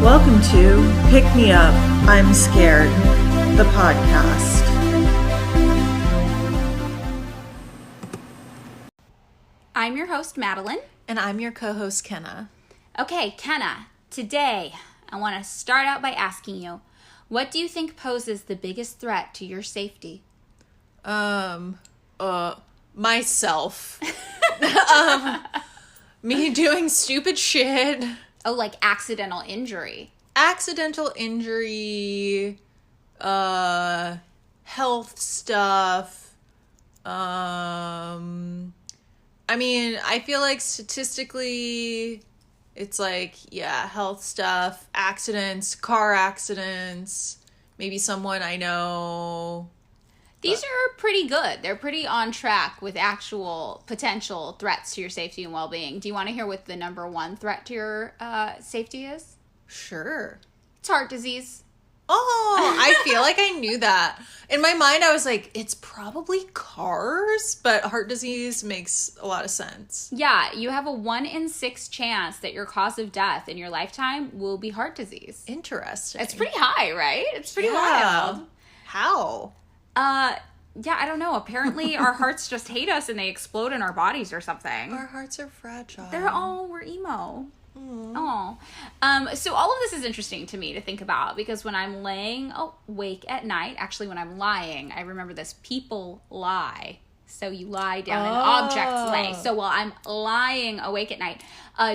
Welcome to Pick Me Up, I'm Scared, the podcast. I'm your host, Madeline. And I'm your co-host, Kenna. Okay, Kenna, today I want to start out by asking you, what do you think poses the biggest threat to your safety? Myself. Me doing stupid shit. Oh, like accidental injury. Accidental injury, health stuff. I mean, I feel like statistically, it's like, yeah, health stuff, accidents, car accidents, maybe someone I know. These are pretty good. They're pretty on track with actual potential threats to your safety and well-being. Do you want to hear what the number one threat to your safety is? Sure. It's heart disease. Oh, I feel like I knew that. In my mind, I was like, it's probably cars, but heart disease makes a lot of sense. Yeah, you have a 1 in 6 chance that your cause of death in your lifetime will be heart disease. Interesting. It's pretty high, right? It's pretty wild. How? Yeah, I don't know. Apparently our hearts just hate us and they explode in our bodies or something. Our hearts are fragile. We're emo. Oh. So all of this is interesting to me to think about because when I'm laying awake at night, actually when I'm lying, I remember this, people lie. So you lie down and objects lay. So while I'm lying awake at night,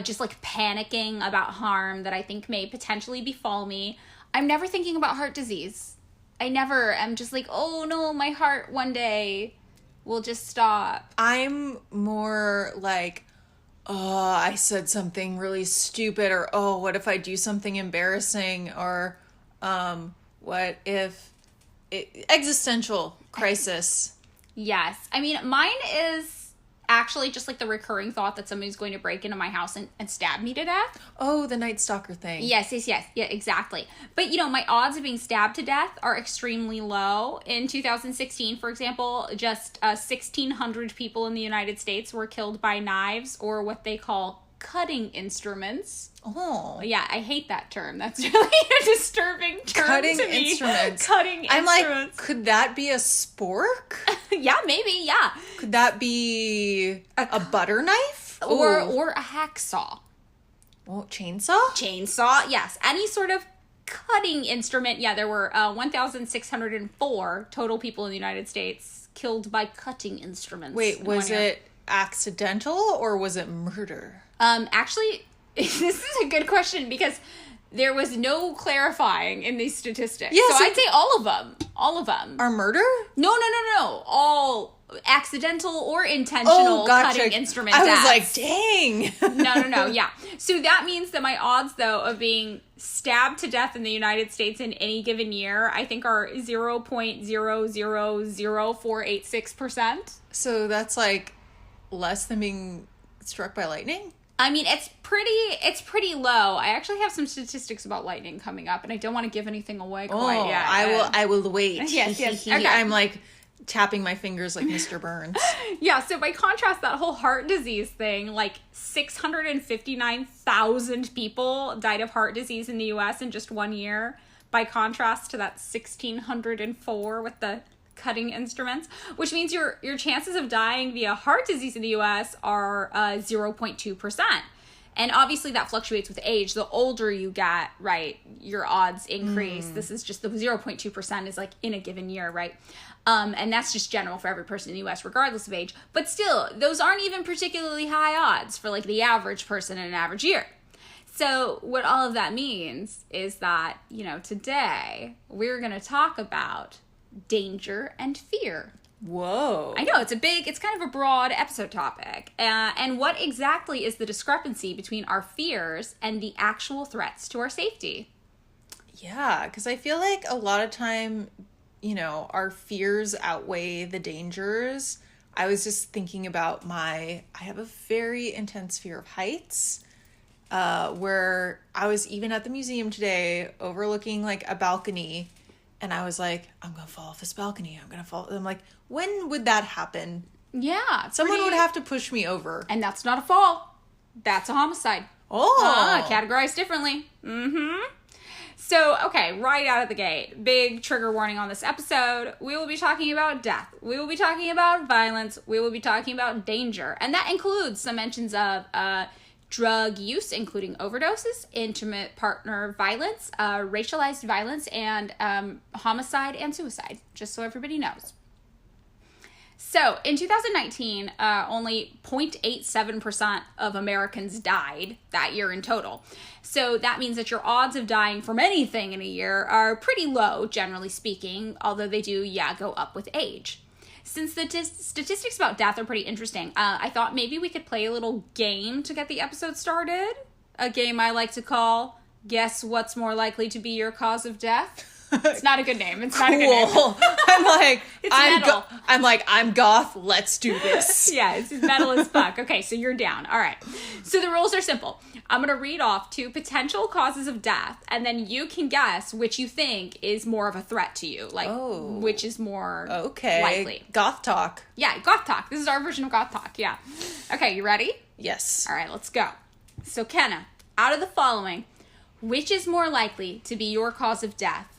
just like panicking about harm that I think may potentially befall me, I'm never thinking about heart disease. I'm just like, oh no, my heart one day will just stop. I'm more like, oh, I said something really stupid, or oh, what if I do something embarrassing, or what if existential crisis. Yes. I mean, mine is actually just like the recurring thought that somebody's going to break into my house and stab me to death. Oh, the Night Stalker thing. Yes. Yeah, exactly. But, my odds of being stabbed to death are extremely low. In 2016, for example, just 1,600 people in the United States were killed by knives or what they call cutting instruments. Oh. Yeah, I hate that term. That's really a disturbing term Cutting to me. instruments. Cutting instruments. I'm like, could that be a spork? Yeah, maybe, yeah. Could that be a butter knife? Or a hacksaw. Oh, chainsaw? Chainsaw, yes. Any sort of cutting instrument. Yeah, there were 1,604 total people in the United States killed by cutting instruments. Wait, was it accidental or was it murder? Actually, this is a good question because there was no clarifying in these statistics. Yeah, so I'd say all of them. All of them. Are murder? No. All accidental or intentional cutting instrument deaths. I was like, dang. No. Yeah. So that means that my odds, though, of being stabbed to death in the United States in any given year, I think are 0.000486%. So that's like less than being struck by lightning? I mean, it's pretty low. I actually have some statistics about lightning coming up, and I don't want to give anything away quite yet. I will wait. Yes. Okay. I'm like tapping my fingers like Mr. Burns. Yeah, so by contrast, that whole heart disease thing, like 659,000 people died of heart disease in the U.S. in just 1 year, by contrast to that 1,604 with the cutting instruments, which means your chances of dying via heart disease in the U.S. are 0.2%. And obviously that fluctuates with age. The older you get, right, your odds increase. This is just the 0.2% is like in a given year, right? And that's just general for every person in the U.S. regardless of age. But still, those aren't even particularly high odds for like the average person in an average year. So what all of that means is that, today we're going to talk about danger and fear. Whoa. I know, it's kind of a broad episode topic. And what exactly is the discrepancy between our fears and the actual threats to our safety? Yeah, because I feel like a lot of time, our fears outweigh the dangers. I was just thinking about I have a very intense fear of heights, where I was even at the museum today overlooking like a balcony. And I was like, I'm going to fall off this balcony. I'm like, when would that happen? Yeah. Someone would have to push me over. And that's not a fall. That's a homicide. Oh. Categorized differently. So, okay, right out of the gate, big trigger warning on this episode. We will be talking about death. We will be talking about violence. We will be talking about danger. And that includes some mentions of drug use, including overdoses, intimate partner violence, racialized violence, and homicide and suicide, just so everybody knows. So, in 2019, only 0.87% of Americans died that year in total. So, that means that your odds of dying from anything in a year are pretty low, generally speaking, although they do, go up with age. Since the statistics about death are pretty interesting, I thought maybe we could play a little game to get the episode started. A game I like to call Guess What's More Likely to Be Your Cause of Death. It's not a good name. It's not a good name. I'm like, I'm goth. Let's do this. Yeah, it's metal as fuck. Okay, so you're down. All right. So the rules are simple. I'm going to read off 2 potential causes of death, and then you can guess which you think is more of a threat to you. Like, which is more likely. Goth talk. Yeah, goth talk. This is our version of goth talk. Yeah. Okay, you ready? Yes. All right, let's go. So, Kenna, out of the following, which is more likely to be your cause of death?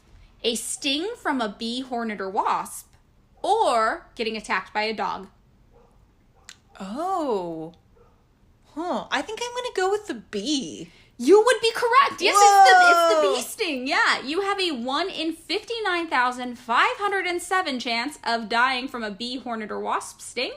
A sting from a bee, hornet, or wasp, or getting attacked by a dog? Oh. I think I'm going to go with the bee. You would be correct. Yes, it's the bee sting. Yeah, you have a 1 in 59,507 chance of dying from a bee, hornet, or wasp sting,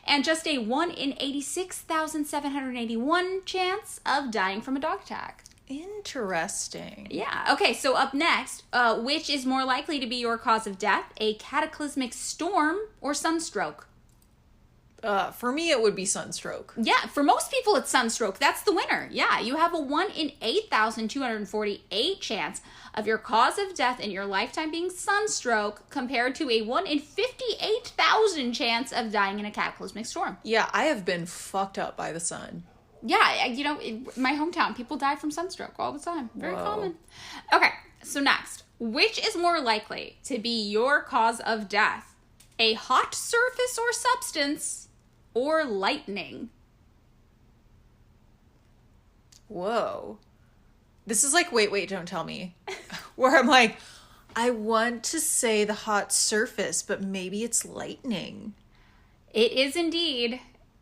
and just a 1 in 86,781 chance of dying from a dog attack. Interesting. Yeah. Okay, so up next, which is more likely to be your cause of death? A cataclysmic storm or sunstroke? For me, it would be sunstroke. Yeah, for most people, it's sunstroke. That's the winner. Yeah, you have a 1 in 8,248 chance of your cause of death in your lifetime being sunstroke compared to a 1 in 58,000 chance of dying in a cataclysmic storm. Yeah, I have been fucked up by the sun. Yeah, in my hometown, people die from sunstroke all the time. Very common. Okay, so next. Which is more likely to be your cause of death? A hot surface or substance or lightning? Whoa. This is like, wait, don't tell me. Where I'm like, I want to say the hot surface, but maybe it's lightning. It is indeed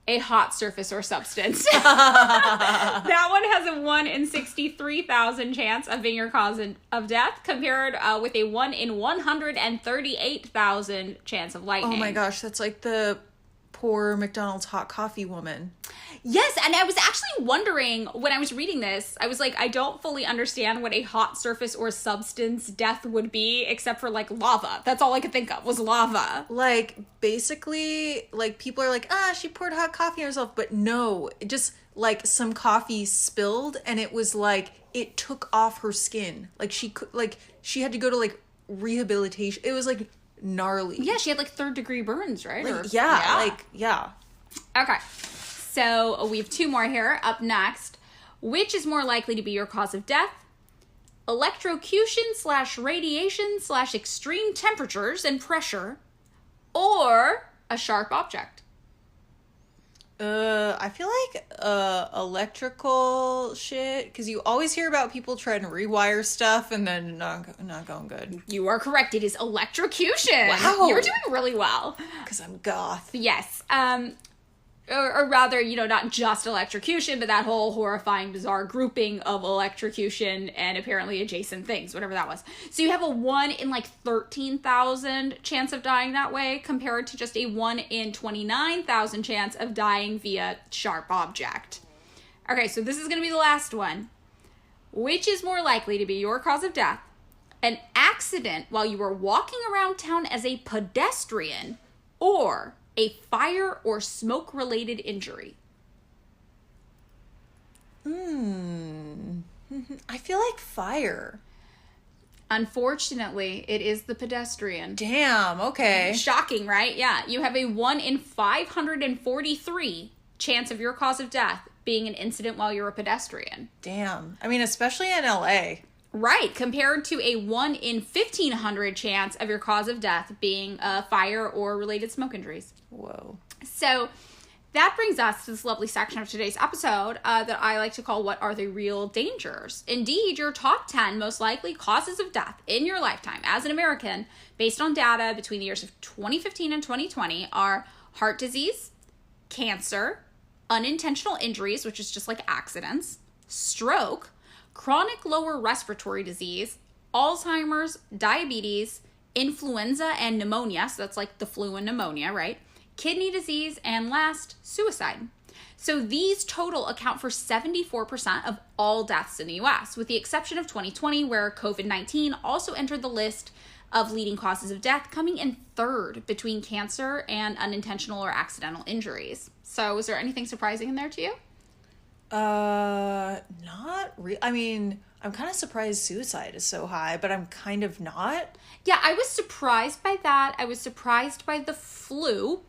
a hot surface or substance. That one has a 1 in 63,000 chance of being your cause of death, compared with a 1 in 138,000 chance of lightning. Oh my gosh, that's like the poor McDonald's hot coffee woman. Yes, and I was actually wondering when I was reading this, I was like, I don't fully understand what a hot surface or substance death would be, except for like lava. That's all I could think of was lava. Like, basically, like people are like, she poured hot coffee on herself, but no, it just like some coffee spilled and it was like, it took off her skin. Like she had to go to like rehabilitation. It was like gnarly. Yeah, she had like 3rd-degree burns, right? Yeah. Okay. So we have 2 more here. Up next, which is more likely to be your cause of death? Electrocution/radiation/extreme temperatures and pressure, or a sharp object? I feel like electrical shit, because you always hear about people trying to rewire stuff and then not going good. You are correct. It is electrocution. Wow. You're doing really well. Because I'm goth. Yes. Or rather, not just electrocution, but that whole horrifying, bizarre grouping of electrocution and apparently adjacent things, whatever that was. So you have a 1 in 13,000 chance of dying that way, compared to just a 1 in 29,000 chance of dying via sharp object. Okay, so this is going to be the last one. Which is more likely to be your cause of death? An accident while you were walking around town as a pedestrian, or a fire or smoke-related injury? I feel like fire. Unfortunately, it is the pedestrian. Damn, okay. Shocking, right? Yeah. You have a 1 in 543 chance of your cause of death being an incident while you're a pedestrian. Damn. I mean, especially in LA. Right, compared to a 1 in 1,500 chance of your cause of death being a fire or related smoke injuries. Whoa. So, that brings us to this lovely section of today's episode that I like to call What Are the Real Dangers? Indeed, your top 10 most likely causes of death in your lifetime as an American, based on data between the years of 2015 and 2020, are heart disease, cancer, unintentional injuries, which is just like accidents, stroke, chronic lower respiratory disease, Alzheimer's, diabetes, influenza and pneumonia, so that's like the flu and pneumonia, right? Kidney disease, and last, suicide. So these total account for 74% of all deaths in the US, with the exception of 2020, where COVID-19 also entered the list of leading causes of death, coming in third between cancer and unintentional or accidental injuries. So is there anything surprising in there to you? Not really. I mean, I'm kind of surprised suicide is so high, but I'm kind of not. Yeah, I was surprised by that. I was surprised by the flu.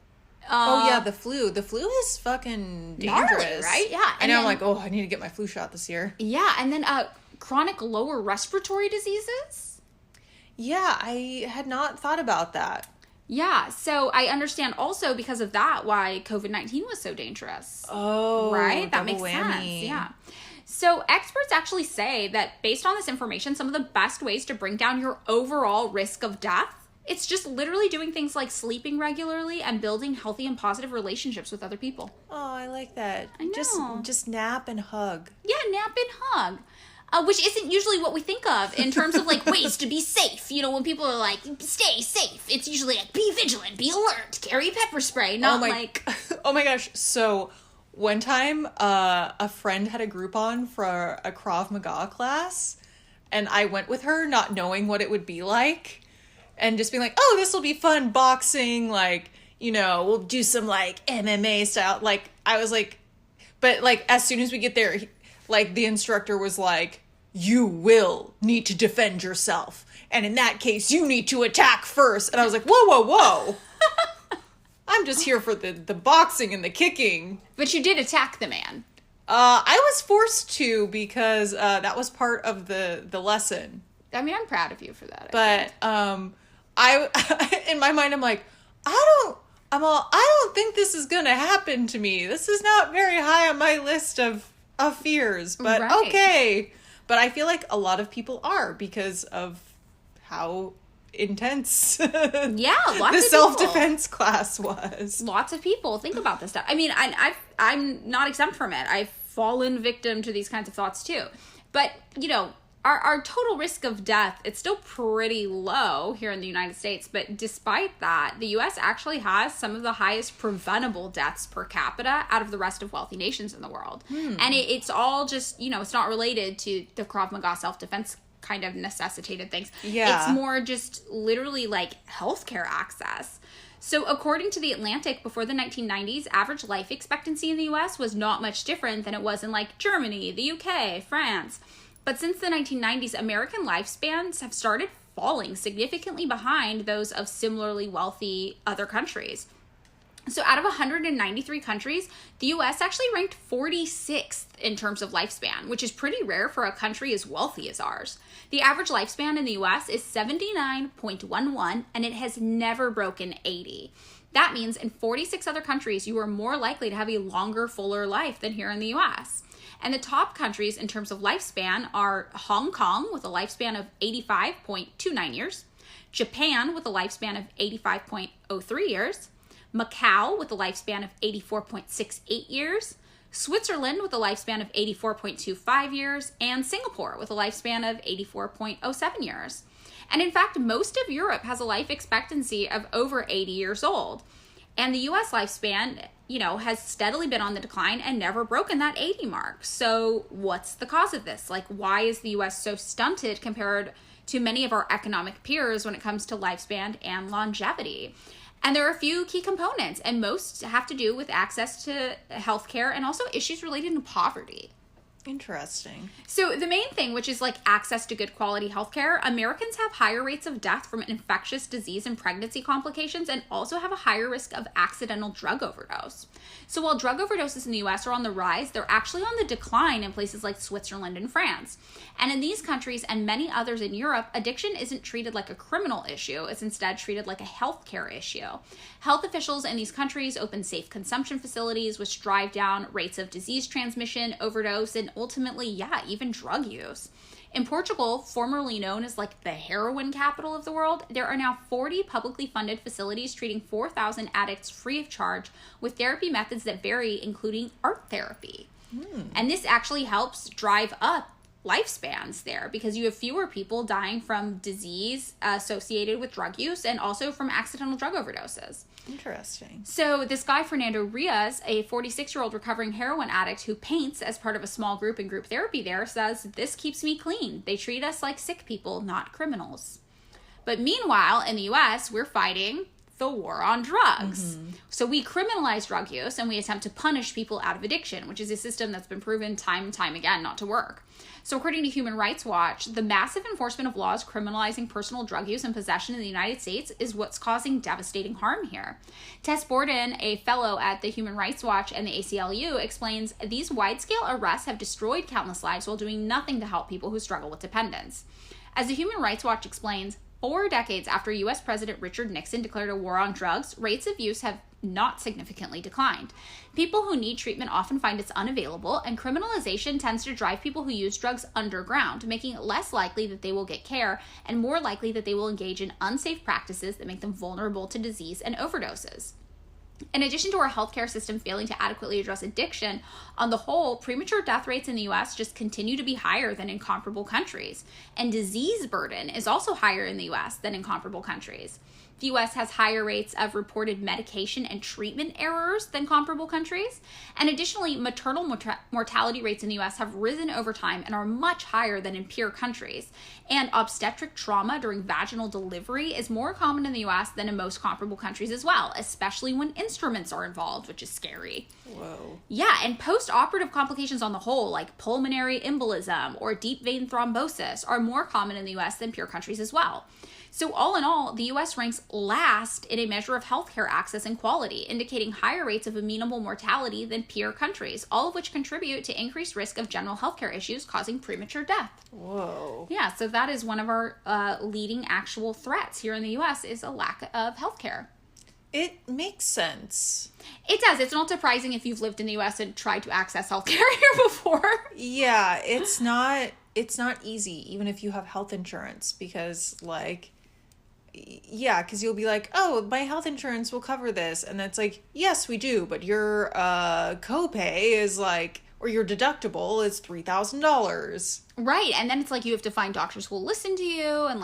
Oh, yeah, the flu. The flu is fucking dangerous. Gnarly, right? Yeah. And now I'm like, oh, I need to get my flu shot this year. Yeah, and then chronic lower respiratory diseases. Yeah, I had not thought about that. Yeah, so I understand also because of that why COVID-19 was so dangerous. Oh, right? That makes whammy. sense. Yeah. So experts actually say that based on this information, some of the best ways to bring down your overall risk of death, it's just literally doing things like sleeping regularly and building healthy and positive relationships with other people. Oh, I like that. I know. Just nap and hug. Yeah, nap and hug. Which isn't usually what we think of in terms of like ways to be safe. You know, when people are like, stay safe, it's usually like, be vigilant, be alert, carry pepper spray, not like... Oh my gosh. So one time a friend had a Groupon for a Krav Maga class, and I went with her not knowing what it would be like, and just being like, oh, this will be fun, boxing, like, you know, we'll do some like MMA style. Like, I was like, but like as soon as we get there, like the instructor was like, you will need to defend yourself. And in that case, you need to attack first. And I was like, whoa, whoa, whoa. I'm just here for the boxing and the kicking. But you did attack the man. I was forced to because that was part of the lesson. I mean, I'm proud of you for that. But I in my mind, I'm like, I don't think this is going to happen to me. This is not very high on my list of fears. But right. Okay. But I feel like a lot of people are because of how intense the self-defense class was. Lots of people think about this stuff. I mean, I'm not exempt from it. I've fallen victim to these kinds of thoughts too. But, you know, our total risk of death, it's still pretty low here in the United States. But despite that, the U.S. actually has some of the highest preventable deaths per capita out of the rest of wealthy nations in the world. And it's all just, you know, it's not related to the Krav Maga self-defense kind of necessitated things. Yeah. It's more just literally like healthcare access. So according to The Atlantic, before the 1990s, average life expectancy in the U.S. was not much different than it was in like Germany, the UK, France. But since the 1990s, American lifespans have started falling significantly behind those of similarly wealthy other countries. So out of 193 countries, the U.S. actually ranked 46th in terms of lifespan, which is pretty rare for a country as wealthy as ours. The average lifespan in the U.S. is 79.11, and it has never broken 80. That means in 46 other countries, you are more likely to have a longer, fuller life than here in the U.S. And the top countries in terms of lifespan are Hong Kong with a lifespan of 85.29 years, Japan with a lifespan of 85.03 years, Macau with a lifespan of 84.68 years, Switzerland with a lifespan of 84.25 years, and Singapore with a lifespan of 84.07 years. And in fact, most of Europe has a life expectancy of over 80 years old. And the U.S. lifespan, you know, has steadily been on the decline and never broken that 80 mark. So what's the cause of this? Like, why is the U.S. so stunted compared to many of our economic peers when it comes to lifespan and longevity? And there are a few key components, and most have to do with access to healthcare and also issues related to poverty. Interesting. So the main thing, which is like access to good quality healthcare, Americans have higher rates of death from infectious disease and pregnancy complications, and also have a higher risk of accidental drug overdose. So while drug overdoses in the US are on the rise, they're actually on the decline in places like Switzerland and France. And in these countries and many others in Europe, addiction isn't treated like a criminal issue. It's instead treated like a healthcare issue. Health officials in these countries open safe consumption facilities, which drive down rates of disease transmission, overdose, and ultimately, even drug use. In Portugal, formerly known as like the heroin capital of the world, there are now 40 publicly funded facilities treating 4,000 addicts free of charge with therapy methods that vary, including art therapy. And this actually helps drive up lifespans there because you have fewer people dying from disease associated with drug use and also from accidental drug overdoses. Interesting. So this guy, Fernando Rios, a 46-year-old recovering heroin addict who paints as part of a small group in group therapy there, says, "This keeps me clean. They treat us like sick people, not criminals." But meanwhile, in the US, we're fighting the war on drugs. So we criminalize drug use and we attempt to punish people out of addiction, which is a system that's been proven time and time again not to work. So according to Human Rights Watch, the massive enforcement of laws criminalizing personal drug use and possession in the United States is what's causing devastating harm here. Tess Borden, a fellow at the Human Rights Watch and the ACLU, explains these wide-scale arrests have destroyed countless lives while doing nothing to help people who struggle with dependence. As the Human Rights Watch explains, 4 decades after U.S. President Richard Nixon declared a war on drugs, rates of use have not significantly declined. People who need treatment often find it's unavailable, and criminalization tends to drive people who use drugs underground, making it less likely that they will get care and more likely that they will engage in unsafe practices that make them vulnerable to disease and overdoses. In addition to our healthcare system failing to adequately address addiction, on the whole, premature death rates in the U.S. just continue to be higher than in comparable countries. And disease burden is also higher in the U.S. than in comparable countries. The U.S. has higher rates of reported medication and treatment errors than comparable countries. And additionally, maternal mortality rates in the U.S. have risen over time and are much higher than in peer countries. And obstetric trauma during vaginal delivery is more common in the U.S. than in most comparable countries as well, especially when instruments are involved, which is scary. Whoa. Yeah, and post-operative complications on the whole, like pulmonary embolism or deep vein thrombosis, are more common in the U.S. than peer countries as well. So all in all, the U.S. ranks last in a measure of healthcare access and quality, indicating higher rates of amenable mortality than peer countries, all of which contribute to increased risk of general healthcare issues causing premature death. Whoa. Yeah, so that is one of our leading actual threats here in the U.S. is a lack of healthcare. It makes sense. It does. It's not surprising if you've lived in the U.S. and tried to access healthcare here before. Yeah, it's not easy, even if you have health insurance, because because you'll be like, oh, my health insurance will cover this. And it's like, yes, we do. But your copay is or your deductible is $3,000. Right. And then it's like you have to find doctors who will listen to you and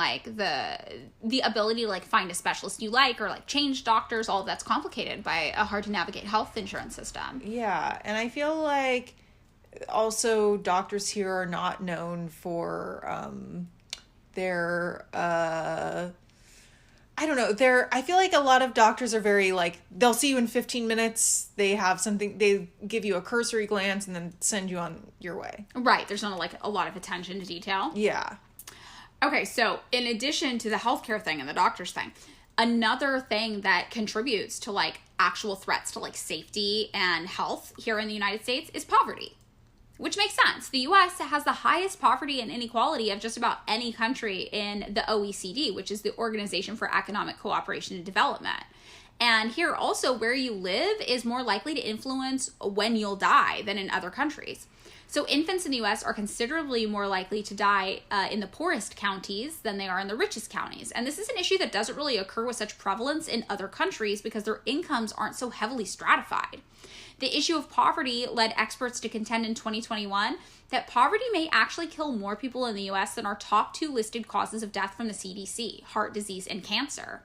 the ability to find a specialist you like or change doctors. All of that's complicated by a hard to navigate health insurance system. Yeah. And I feel like also doctors here are not known for their I don't know. I feel like a lot of doctors are very they'll see you in 15 minutes. They have something, they give you a cursory glance and then send you on your way. Right. There's not a lot of attention to detail. Yeah. Okay. So in addition to the healthcare thing and the doctor's thing, another thing that contributes to actual threats to safety and health here in the United States is poverty. Which makes sense. The U.S. has the highest poverty and inequality of just about any country in the OECD, which is the Organization for Economic Cooperation and Development. And here also, where you live is more likely to influence when you'll die than in other countries. So infants in the U.S. are considerably more likely to die in the poorest counties than they are in the richest counties. And this is an issue that doesn't really occur with such prevalence in other countries because their incomes aren't so heavily stratified. The issue of poverty led experts to contend in 2021 that poverty may actually kill more people in the U.S. than our top 2 listed causes of death from the CDC, heart disease and cancer.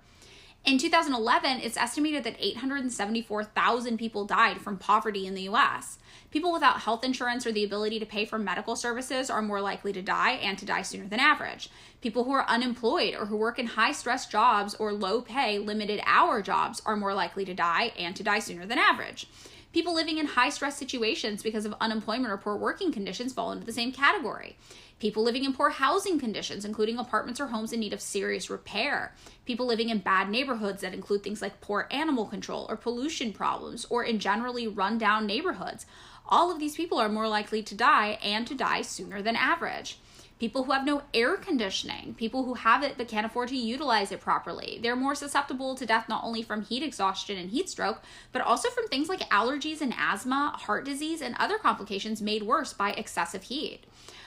In 2011, it's estimated that 874,000 people died from poverty in the U.S. People without health insurance or the ability to pay for medical services are more likely to die and to die sooner than average. People who are unemployed or who work in high-stress jobs or low-pay, limited-hour jobs are more likely to die and to die sooner than average. People living in high-stress situations because of unemployment or poor working conditions fall into the same category. People living in poor housing conditions, including apartments or homes in need of serious repair. People living in bad neighborhoods that include things like poor animal control or pollution problems, or in generally run-down neighborhoods. All of these people are more likely to die, and to die sooner than average. People who have no air conditioning, people who have it but can't afford to utilize it properly. They're more susceptible to death not only from heat exhaustion and heat stroke, but also from things like allergies and asthma, heart disease, and other complications made worse by excessive heat.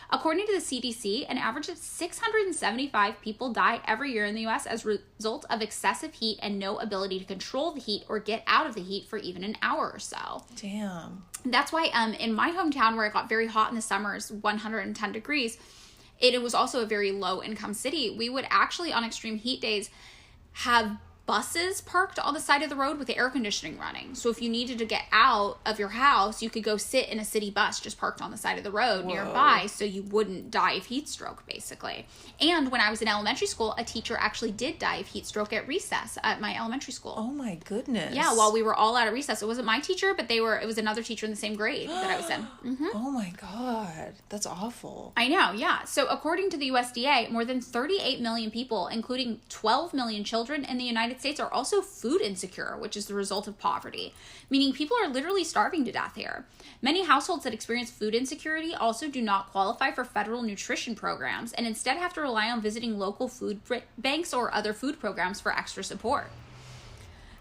According to the CDC, an average of 675 people die every year in the U.S. as a result of excessive heat and no ability to control the heat or get out of the heat for even an hour or so. Damn. That's why in my hometown, where it got very hot in the summers, 110 degrees, it was also a very low-income city. We would actually, on extreme heat days, have buses parked on the side of the road with the air conditioning running. So if you needed to get out of your house, you could go sit in a city bus just parked on the side of the road nearby, so you wouldn't die of heat stroke, basically. And when I was in elementary school, a teacher actually did die of heat stroke at recess at my elementary school. Oh my goodness. Yeah, while we were all out of recess. It wasn't my teacher, but it was another teacher in the same grade that I was in. Mm-hmm. Oh my God. That's awful. I know, yeah. So according to the USDA, more than 38 million people, including 12 million children in the United States, are also food insecure, which is the result of poverty, meaning people are literally starving to death here. Many households that experience food insecurity also do not qualify for federal nutrition programs and instead have to rely on visiting local food banks or other food programs for extra support.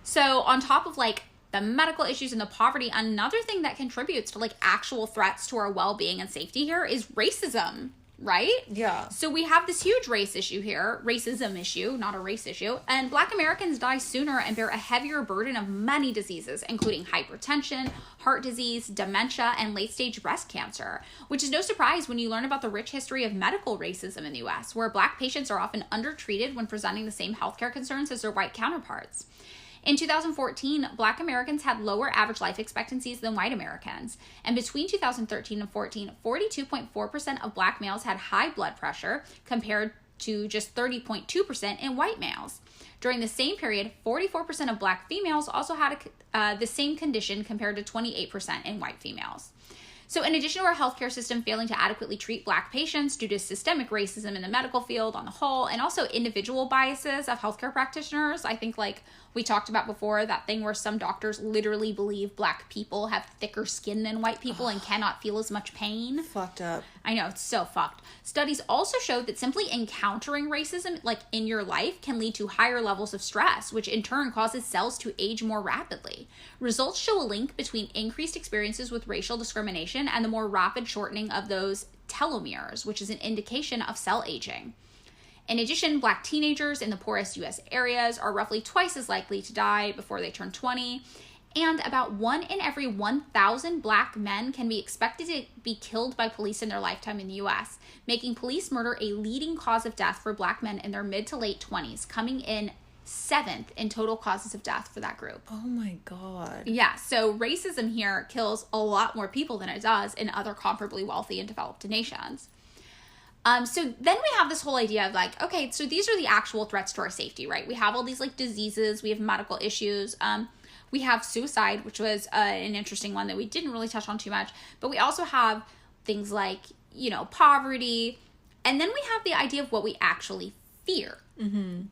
So on top of like the medical issues and the poverty, another thing that contributes to like actual threats to our well-being and safety here is racism. Right? Yeah. So we have this huge racism issue, not a race issue, and Black Americans die sooner and bear a heavier burden of many diseases, including hypertension, heart disease, dementia, and late-stage breast cancer, which is no surprise when you learn about the rich history of medical racism in the U.S., where Black patients are often undertreated when presenting the same healthcare concerns as their white counterparts. In 2014, Black Americans had lower average life expectancies than white Americans. And between 2013 and 14, 42.4% of Black males had high blood pressure, compared to just 30.2% in white males. During the same period, 44% of Black females also had the same condition, compared to 28% in white females. So in addition to our healthcare system failing to adequately treat Black patients due to systemic racism in the medical field on the whole, and also individual biases of healthcare practitioners, I think like we talked about before, that thing where some doctors literally believe Black people have thicker skin than white people and cannot feel as much pain. Fucked up. I know, it's so fucked. Studies also showed that simply encountering racism like in your life can lead to higher levels of stress, which in turn causes cells to age more rapidly. Results show a link between increased experiences with racial discrimination and the more rapid shortening of those telomeres, which is an indication of cell aging. In addition, Black teenagers in the poorest U.S. areas are roughly twice as likely to die before they turn 20, and about 1 in every 1,000 Black men can be expected to be killed by police in their lifetime in the U.S., making police murder a leading cause of death for Black men in their mid to late 20s, coming in 7th in total causes of death for that group. Oh my God. Yeah, so racism here kills a lot more people than it does in other comparably wealthy and developed nations. So then we have this whole idea of like, okay, so these are the actual threats to our safety, right? We have all these like diseases, we have medical issues, we have suicide, which was an interesting one that we didn't really touch on too much, but we also have things like, you know, poverty, and then we have the idea of what we actually fear. Mm-hmm.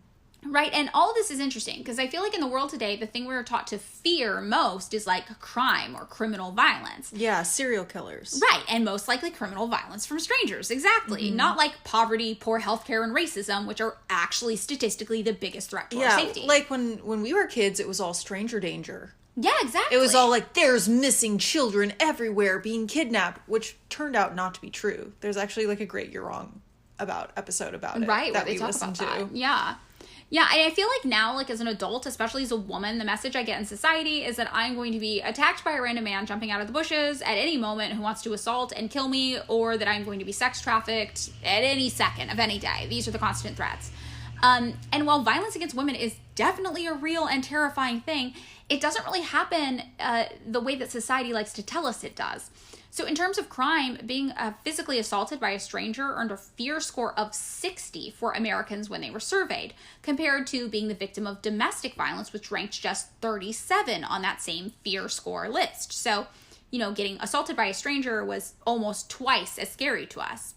Right? And all of this is interesting because I feel like in the world today, the thing we're taught to fear most is like crime or criminal violence. Yeah, serial killers. Right. And most likely criminal violence from strangers. Exactly. Mm-hmm. Not like poverty, poor healthcare, and racism, which are actually statistically the biggest threat to our safety. Like when we were kids, it was all stranger danger. Yeah, exactly. It was all like, there's missing children everywhere being kidnapped, which turned out not to be true. There's actually like a Great You're Wrong episode about it. Right, where they talk about that. Yeah. Yeah, and I feel like now, like as an adult, especially as a woman, the message I get in society is that I'm going to be attacked by a random man jumping out of the bushes at any moment who wants to assault and kill me, or that I'm going to be sex trafficked at any second of any day. These are the constant threats. And while violence against women is definitely a real and terrifying thing, it doesn't really happen the way that society likes to tell us it does. So in terms of crime, being physically assaulted by a stranger earned a fear score of 60 for Americans when they were surveyed, compared to being the victim of domestic violence, which ranked just 37 on that same fear score list. So, getting assaulted by a stranger was almost twice as scary to us.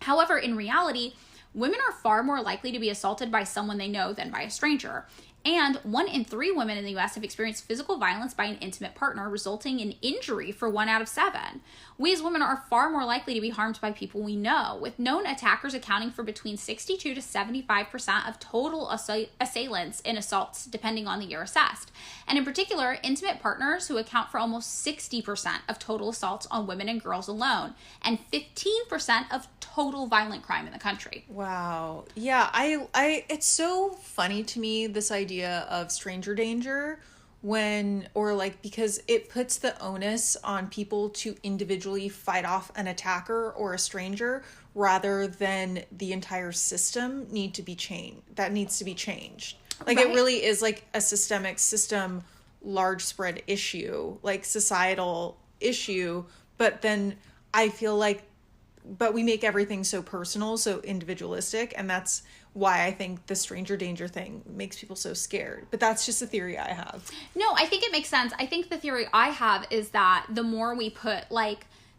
However, in reality, women are far more likely to be assaulted by someone they know than by a stranger. And 1 in 3 women in the US have experienced physical violence by an intimate partner, resulting in injury for 1 out of 7. We as women are far more likely to be harmed by people we know, with known attackers accounting for between 62 to 75% of total assailants in assaults, depending on the year assessed. And in particular, intimate partners, who account for almost 60% of total assaults on women and girls alone, and 15% of total violent crime in the country. Wow. Yeah, I it's so funny to me, this idea of stranger danger, because it puts the onus on people to individually fight off an attacker or a stranger, rather than the entire system needs to be changed. Like, Right. It really is like a system large spread issue, like societal issue, but then I feel like we make everything so personal, so individualistic, and that's why I think the stranger danger thing makes people so scared. But that's just a theory I have. No, I think it makes sense. I think the theory I have is that the more we put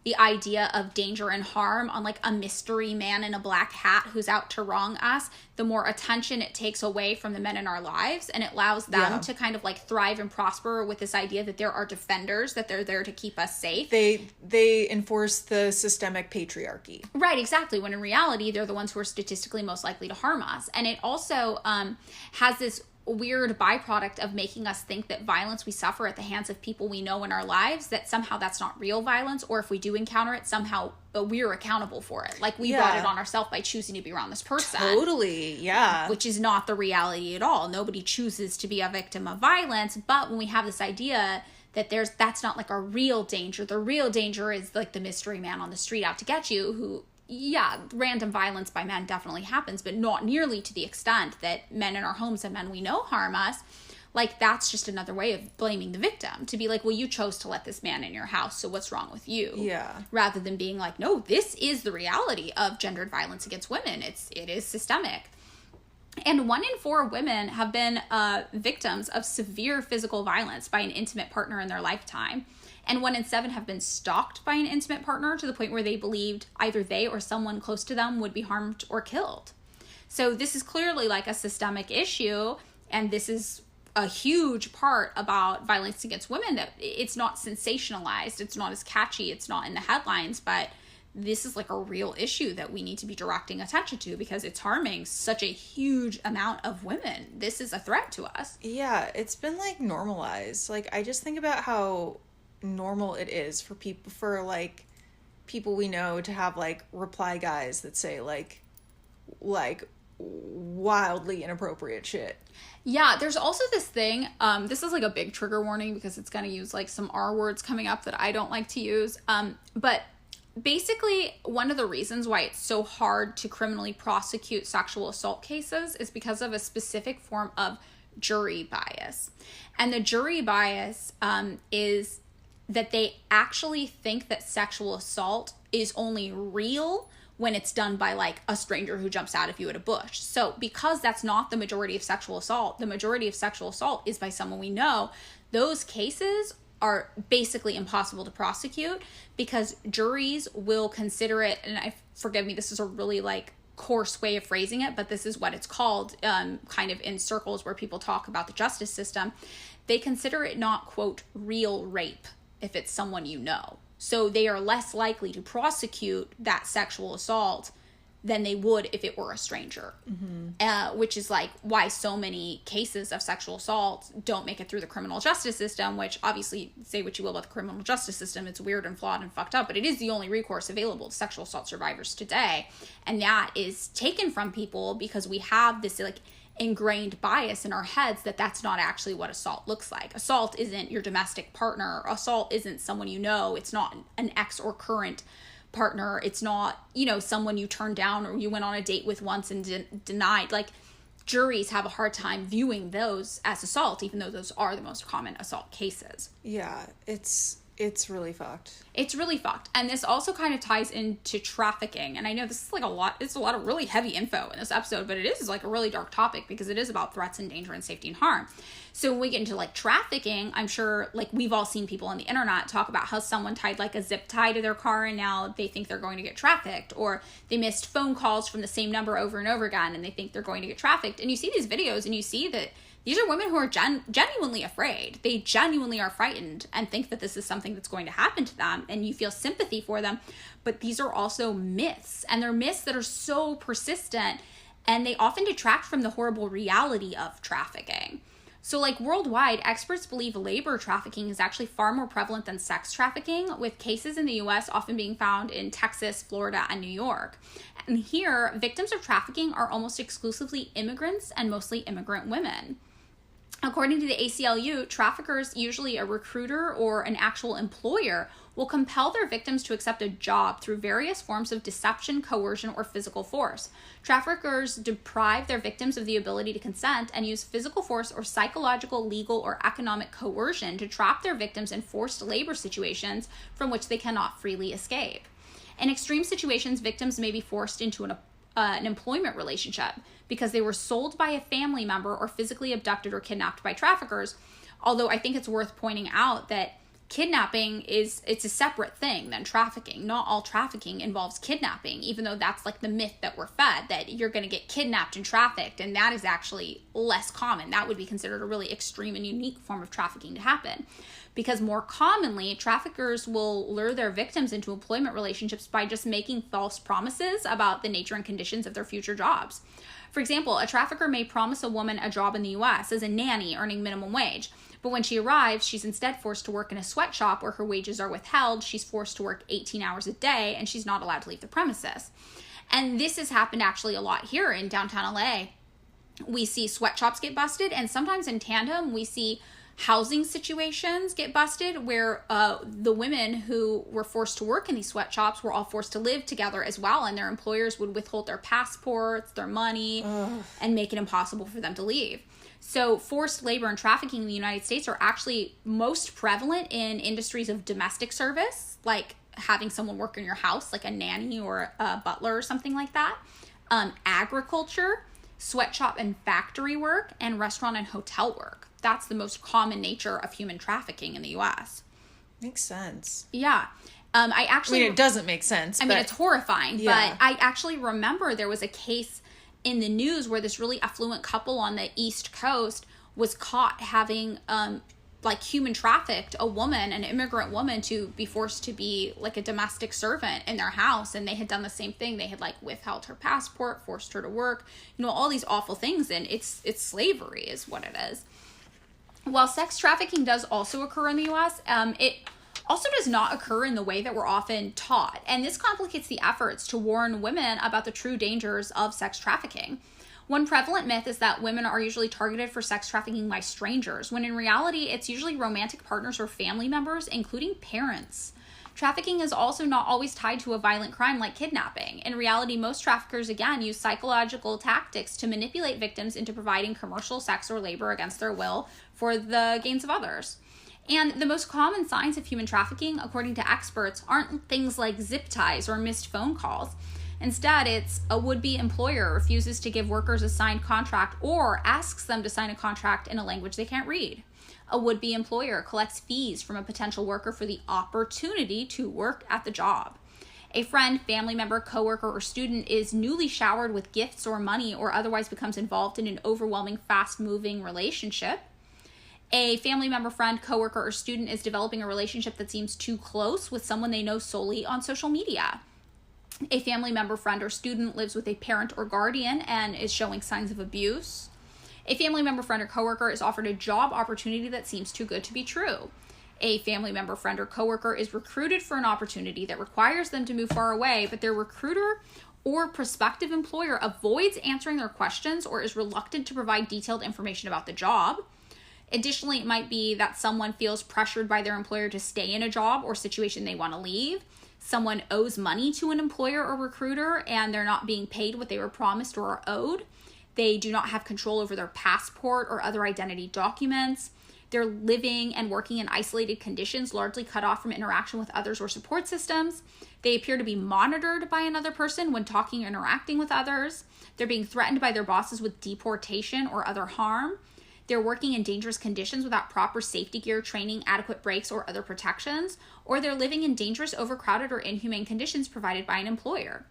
the idea of danger and harm on a mystery man in a black hat who's out to wrong us, the more attention it takes away from the men in our lives, and it allows them to kind of thrive and prosper with this idea that there are defenders, that they're there to keep us safe. They enforce the systemic patriarchy. Right, exactly. When in reality, they're the ones who are statistically most likely to harm us. And it also has this weird byproduct of making us think that violence we suffer at the hands of people we know in our lives, that somehow that's not real violence, or if we do encounter it, somehow we're accountable for it. We brought it on ourselves by choosing to be around this person. Totally, yeah. Which is not the reality at all. Nobody chooses to be a victim of violence, but when we have this idea that that's not a real danger, the real danger is the mystery man on the street out to get you, who, yeah, random violence by men definitely happens, but not nearly to the extent that men in our homes and men we know harm us. That's just another way of blaming the victim, to be well, you chose to let this man in your house, so what's wrong with you? Yeah. Rather than being no, this is the reality of gendered violence against women. It is systemic. And 1 in 4 women have been victims of severe physical violence by an intimate partner in their lifetime. And 1 in 7 have been stalked by an intimate partner to the point where they believed either they or someone close to them would be harmed or killed. So this is clearly a systemic issue, and this is a huge part about violence against women, that it's not sensationalized, it's not as catchy, it's not in the headlines, but this is a real issue that we need to be directing attention to, because it's harming such a huge amount of women. This is a threat to us. Yeah, it's been normalized. I just think about how normal it is for people we know to have reply guys that say wildly inappropriate shit. Yeah, there's also this thing, this is a big trigger warning, because it's going to use some R words coming up that I don't like to use, but basically one of the reasons why it's so hard to criminally prosecute sexual assault cases is because of a specific form of jury bias. And the jury bias is that they actually think that sexual assault is only real when it's done by a stranger who jumps out of you at a bush. So because that's not the majority of sexual assault, the majority of sexual assault is by someone we know, those cases are basically impossible to prosecute, because juries will consider it, and forgive me, this is a really coarse way of phrasing it, but this is what it's called, kind of in circles where people talk about the justice system. They consider it not, quote, real rape if it's someone you know. So they are less likely to prosecute that sexual assault than they would if it were a stranger. Mm-hmm. Which is why so many cases of sexual assault don't make it through the criminal justice system, which obviously, say what you will about the criminal justice system, it's weird and flawed and fucked up, but it is the only recourse available to sexual assault survivors today. And that is taken from people because we have this ingrained bias in our heads that that's not actually what assault looks like. Assault isn't your domestic partner. Assault isn't someone you know. It's not an ex or current partner. It's not, someone you turned down or you went on a date with once and denied. juries have a hard time viewing those as assault, even though those are the most common assault cases. Yeah, it's really fucked. It's really fucked. And this also kind of ties into trafficking. And I know this is like it's a lot of really heavy info in this episode, but it is like a really dark topic because it is about threats and danger and safety and harm. So when we get into like trafficking, I'm sure like we've all seen people on the internet talk about how someone tied like a zip tie to their car and now they think they're going to get trafficked, or they missed phone calls from the same number over and over again and they think they're going to get trafficked. And you see these videos and you see that these are women who are genuinely afraid. They genuinely are frightened and think that this is something that's going to happen to them, and you feel sympathy for them. But these are also myths, and they're myths that are so persistent, and they often detract from the horrible reality of trafficking. So like worldwide, experts believe labor trafficking is actually far more prevalent than sex trafficking, with cases in the US often being found in Texas, Florida, and New York. And here, victims of trafficking are almost exclusively immigrants and mostly immigrant women. According to the ACLU, traffickers, usually a recruiter or an actual employer, will compel their victims to accept a job through various forms of deception, coercion, or physical force. Traffickers deprive their victims of the ability to consent and use physical force or psychological, legal, or economic coercion to trap their victims in forced labor situations from which they cannot freely escape. In extreme situations, victims may be forced into an employment relationship because they were sold by a family member or physically abducted or kidnapped by traffickers. Although I think it's worth pointing out that kidnapping it's a separate thing than trafficking. Not all trafficking involves kidnapping, even though that's like the myth that we're fed, that you're going to get kidnapped and trafficked, and that is actually less common. That would be considered a really extreme and unique form of trafficking to happen. Because more commonly, traffickers will lure their victims into employment relationships by just making false promises about the nature and conditions of their future jobs. For example, a trafficker may promise a woman a job in the US as a nanny earning minimum wage, but when she arrives, she's instead forced to work in a sweatshop where her wages are withheld. She's forced to work 18 hours a day, and she's not allowed to leave the premises. And this has happened actually a lot here in downtown LA. We see sweatshops get busted, and sometimes in tandem, we see housing situations get busted where the women who were forced to work in these sweatshops were all forced to live together as well, and their employers would withhold their passports, their money, and make it impossible for them to leave. So forced labor and trafficking in the United States are actually most prevalent in industries of domestic service, like having someone work in your house, like a nanny or a butler or something like that, agriculture, sweatshop and factory work, and restaurant and hotel work. That's the most common nature of human trafficking in the U.S. Makes sense. Yeah. I mean, it doesn't make sense. I mean, it's horrifying, yeah. But I actually remember there was a case in the news where this really affluent couple on the East Coast was caught having, human trafficked a woman, an immigrant woman, to be forced to be like a domestic servant in their house. And they had done the same thing. They had withheld her passport, forced her to work, all these awful things. And it's slavery is what it is. While sex trafficking does also occur in the U.S., it also does not occur in the way that we're often taught. And this complicates the efforts to warn women about the true dangers of sex trafficking. One prevalent myth is that women are usually targeted for sex trafficking by strangers, when in reality, it's usually romantic partners or family members, including parents. Trafficking is also not always tied to a violent crime like kidnapping. In reality, most traffickers, again, use psychological tactics to manipulate victims into providing commercial sex or labor against their will for the gains of others. And the most common signs of human trafficking, according to experts, aren't things like zip ties or missed phone calls. Instead, it's a would-be employer refuses to give workers a signed contract or asks them to sign a contract in a language they can't read. A would-be employer collects fees from a potential worker for the opportunity to work at the job. A friend, family member, coworker, or student is newly showered with gifts or money or otherwise becomes involved in an overwhelming, fast-moving relationship. A family member, friend, coworker, or student is developing a relationship that seems too close with someone they know solely on social media. A family member, friend, or student lives with a parent or guardian and is showing signs of abuse. A family member, friend, or coworker is offered a job opportunity that seems too good to be true. A family member, friend, or coworker is recruited for an opportunity that requires them to move far away, but their recruiter or prospective employer avoids answering their questions or is reluctant to provide detailed information about the job. Additionally, it might be that someone feels pressured by their employer to stay in a job or situation they want to leave. Someone owes money to an employer or recruiter and they're not being paid what they were promised or are owed. They do not have control over their passport or other identity documents. They're living and working in isolated conditions, largely cut off from interaction with others or support systems. They appear to be monitored by another person when talking or interacting with others. They're being threatened by their bosses with deportation or other harm. They're working in dangerous conditions without proper safety gear, training, adequate breaks, or other protections. Or they're living in dangerous, overcrowded, or inhumane conditions provided by an employer.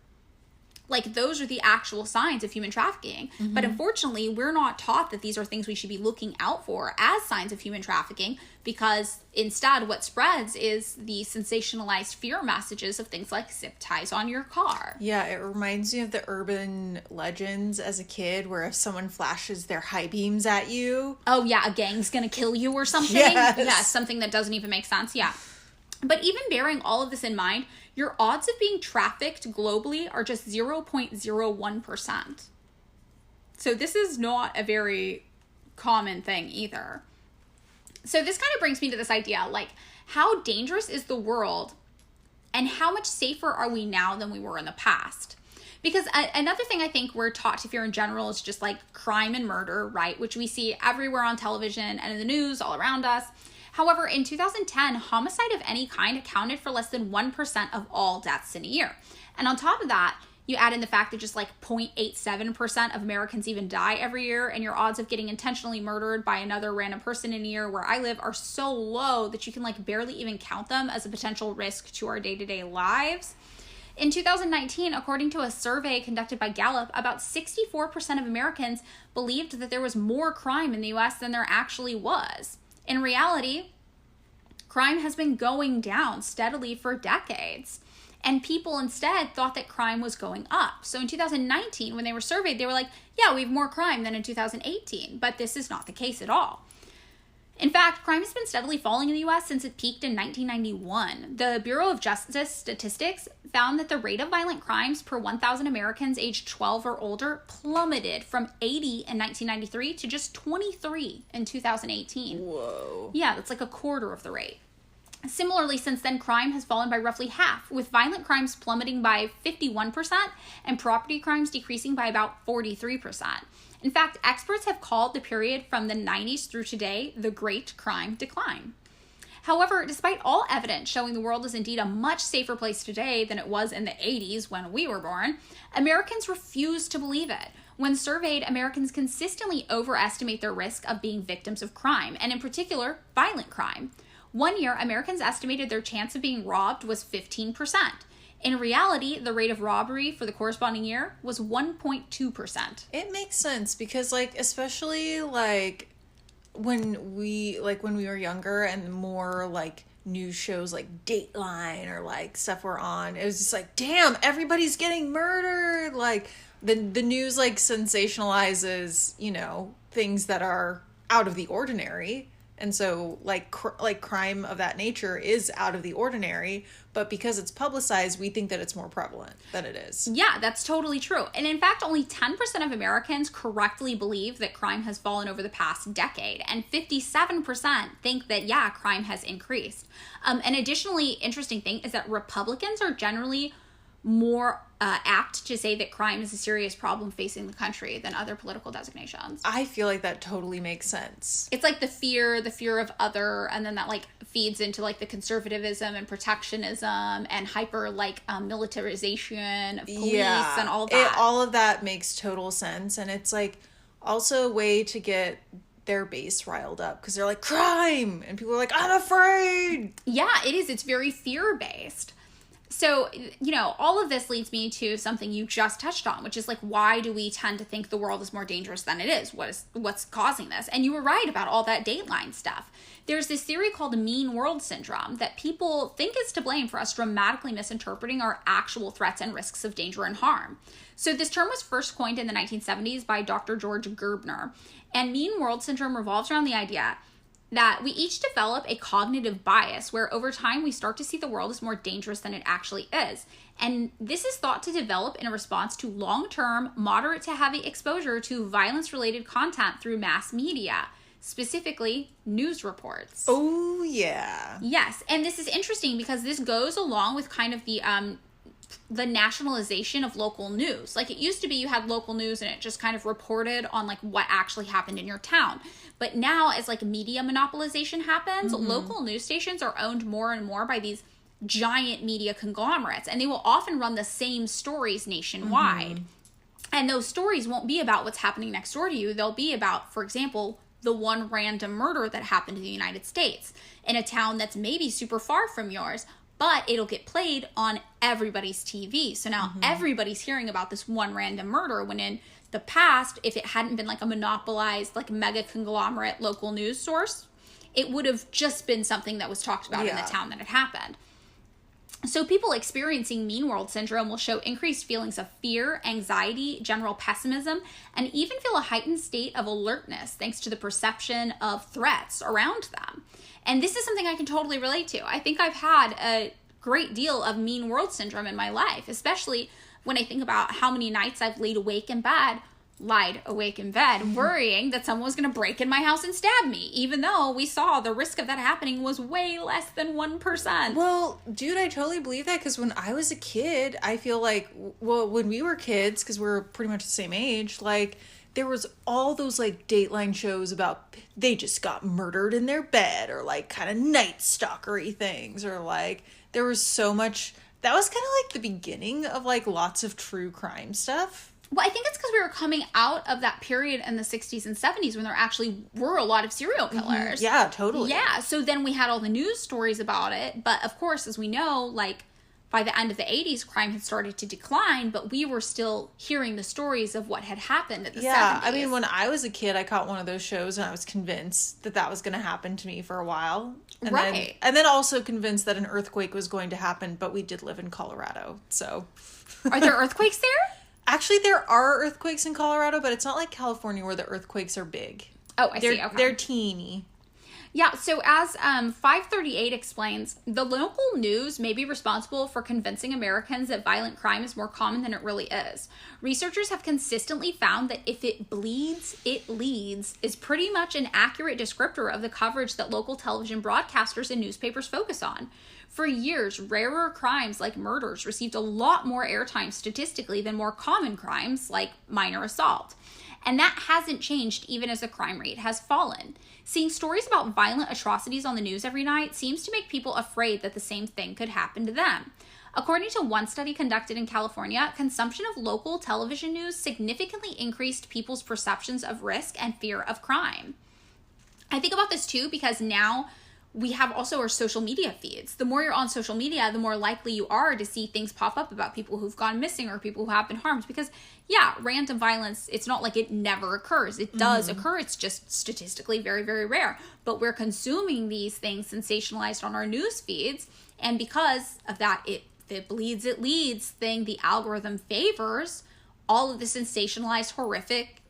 Like, those are the actual signs of human trafficking. Mm-hmm. But unfortunately, we're not taught that these are things we should be looking out for as signs of human trafficking, because instead what spreads is the sensationalized fear messages of things like zip ties on your car. Yeah, it reminds me of the urban legends as a kid, where if someone flashes their high beams at you... Oh, yeah, a gang's gonna kill you or something? Yes. Yeah, something that doesn't even make sense, yeah. But even bearing all of this in mind, your odds of being trafficked globally are just 0.01%. So this is not a very common thing either. So this kind of brings me to this idea, like, how dangerous is the world and how much safer are we now than we were in the past? Because another thing I think we're taught to fear in general is just like crime and murder, right? Which we see everywhere on television and in the news all around us. However, in 2010, homicide of any kind accounted for less than 1% of all deaths in a year. And on top of that, you add in the fact that just like 0.87% of Americans even die every year, and your odds of getting intentionally murdered by another random person in a year where I live are so low that you can like barely even count them as a potential risk to our day-to-day lives. In 2019, according to a survey conducted by Gallup, about 64% of Americans believed that there was more crime in the US than there actually was. In reality, crime has been going down steadily for decades, and people instead thought that crime was going up. So in 2019, when they were surveyed, they were like, yeah, we have more crime than in 2018, but this is not the case at all. In fact, crime has been steadily falling in the U.S. since it peaked in 1991. The Bureau of Justice Statistics found that the rate of violent crimes per 1,000 Americans aged 12 or older plummeted from 80 in 1993 to just 23 in 2018. Whoa. Yeah, that's like a quarter of the rate. Similarly, since then, crime has fallen by roughly half, with violent crimes plummeting by 51% and property crimes decreasing by about 43%. In fact, experts have called the period from the 90s through today the Great Crime Decline. However, despite all evidence showing the world is indeed a much safer place today than it was in the 80s when we were born, Americans refuse to believe it. When surveyed, Americans consistently overestimate their risk of being victims of crime, and in particular, violent crime. One year, Americans estimated their chance of being robbed was 15%. In reality, the rate of robbery for the corresponding year was 1.2%. It makes sense because, like, especially like when we were younger and more like news shows like Dateline or like stuff were on, it was just like, damn, everybody's getting murdered. Like the news like sensationalizes, you know, things that are out of the ordinary. And so, like crime of that nature is out of the ordinary, but because it's publicized, we think that it's more prevalent than it is. Yeah, that's totally true. And in fact, only 10% of Americans correctly believe that crime has fallen over the past decade, and 57% think that, yeah, crime has increased. An additionally interesting thing is that Republicans are generally more apt to say that crime is a serious problem facing the country than other political designations. I feel like that totally makes sense. It's like the fear of other, and then that like feeds into like the conservatism and protectionism and hyper like militarization of police and all that. All of that makes total sense, and it's like also a way to get their base riled up because they're like, crime, and people are like, I'm afraid. Yeah, it is. It's very fear-based. So, you know, all of this leads me to something you just touched on, which is like, why do we tend to think the world is more dangerous than it is? What's causing this? And you were right about all that Dateline stuff. There's this theory called mean world syndrome that people think is to blame for us dramatically misinterpreting our actual threats and risks of danger and harm. So this term was first coined in the 1970s by Dr. George Gerbner. And mean world syndrome revolves around the idea that we each develop a cognitive bias where over time we start to see the world as more dangerous than it actually is. And this is thought to develop in a response to long-term, moderate to heavy exposure to violence-related content through mass media, specifically news reports. Oh, yeah. Yes, and this is interesting because this goes along with kind of the the nationalization of local news. Like, it used to be you had local news and it just kind of reported on like what actually happened in your town. But now, as like media monopolization happens, local news stations are owned more and more by these giant media conglomerates, and they will often run the same stories nationwide. And those stories won't be about what's happening next door to you. They'll be about, for example, the one random murder that happened in the United States in a town that's maybe super far from yours, but it'll get played on everybody's TV. So now everybody's hearing about this one random murder, when in the past, if it hadn't been like a monopolized, like mega conglomerate local news source, it would have just been something that was talked about in the town that it happened. So people experiencing mean world syndrome will show increased feelings of fear, anxiety, general pessimism, and even feel a heightened state of alertness thanks to the perception of threats around them. And this is something I can totally relate to. I think I've had a great deal of mean world syndrome in my life, especially when I think about how many nights I've lied awake in bed, worrying that someone was going to break in my house and stab me, even though we saw the risk of that happening was way less than 1%. Well, dude, I totally believe that, because when I was a kid, I feel like, well, when we were kids, because we're pretty much the same age, like, there was all those, like, Dateline shows about they just got murdered in their bed, or, like, kind of Night Stalker-y things, or, like, there was so much. That was kind of, like, the beginning of, like, lots of true crime stuff. Well, I think it's because we were coming out of that period in the 60s and 70s when there actually were a lot of serial killers. Yeah, totally. Yeah, so then we had all the news stories about it. But, of course, as we know, like, by the end of the 80s, crime had started to decline, but we were still hearing the stories of what had happened in the 70s. Yeah, I mean, when I was a kid, I caught one of those shows, and I was convinced that that was going to happen to me for a while. And then also convinced that an earthquake was going to happen, but we did live in Colorado, so... Are there earthquakes there? Actually, there are earthquakes in Colorado, but it's not like California where the earthquakes are big. Oh, I see. Okay. They're teeny. Yeah, so as 538 explains, the local news may be responsible for convincing Americans that violent crime is more common than it really is. Researchers have consistently found that if it bleeds, it leads is pretty much an accurate descriptor of the coverage that local television broadcasters and newspapers focus on. For years, rarer crimes like murders received a lot more airtime statistically than more common crimes like minor assault. And that hasn't changed even as the crime rate has fallen. Seeing stories about violent atrocities on the news every night seems to make people afraid that the same thing could happen to them. According to one study conducted in California, consumption of local television news significantly increased people's perceptions of risk and fear of crime. I think about this too because now we have also our social media feeds. The more you're on social media, the more likely you are to see things pop up about people who've gone missing or people who have been harmed. Because, yeah, random violence, it's not like it never occurs. It does occur. It's just statistically very, very rare. But we're consuming these things sensationalized on our news feeds. And because of that, if it bleeds, it leads thing, the algorithm favors all of the sensationalized, horrific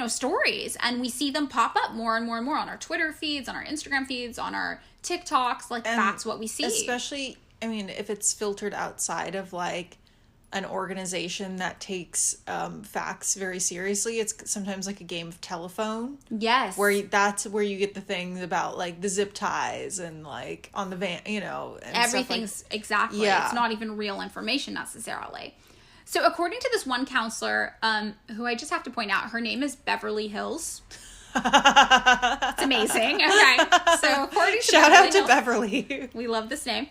stories, and we see them pop up more and more and more on our Twitter feeds, on our Instagram feeds, on our TikToks. Like, and that's what we see. Especially, I mean, if it's filtered outside of like an organization that takes facts very seriously, it's sometimes like a game of telephone. Yes, that's where you get the things about like the zip ties and like on the van, and everything's stuff like, exactly. Yeah. It's not even real information necessarily. So according to this one counselor, who I just have to point out, her name is Beverly Hills. It's amazing. Okay. So according to Shout out to Beverly. We love this name.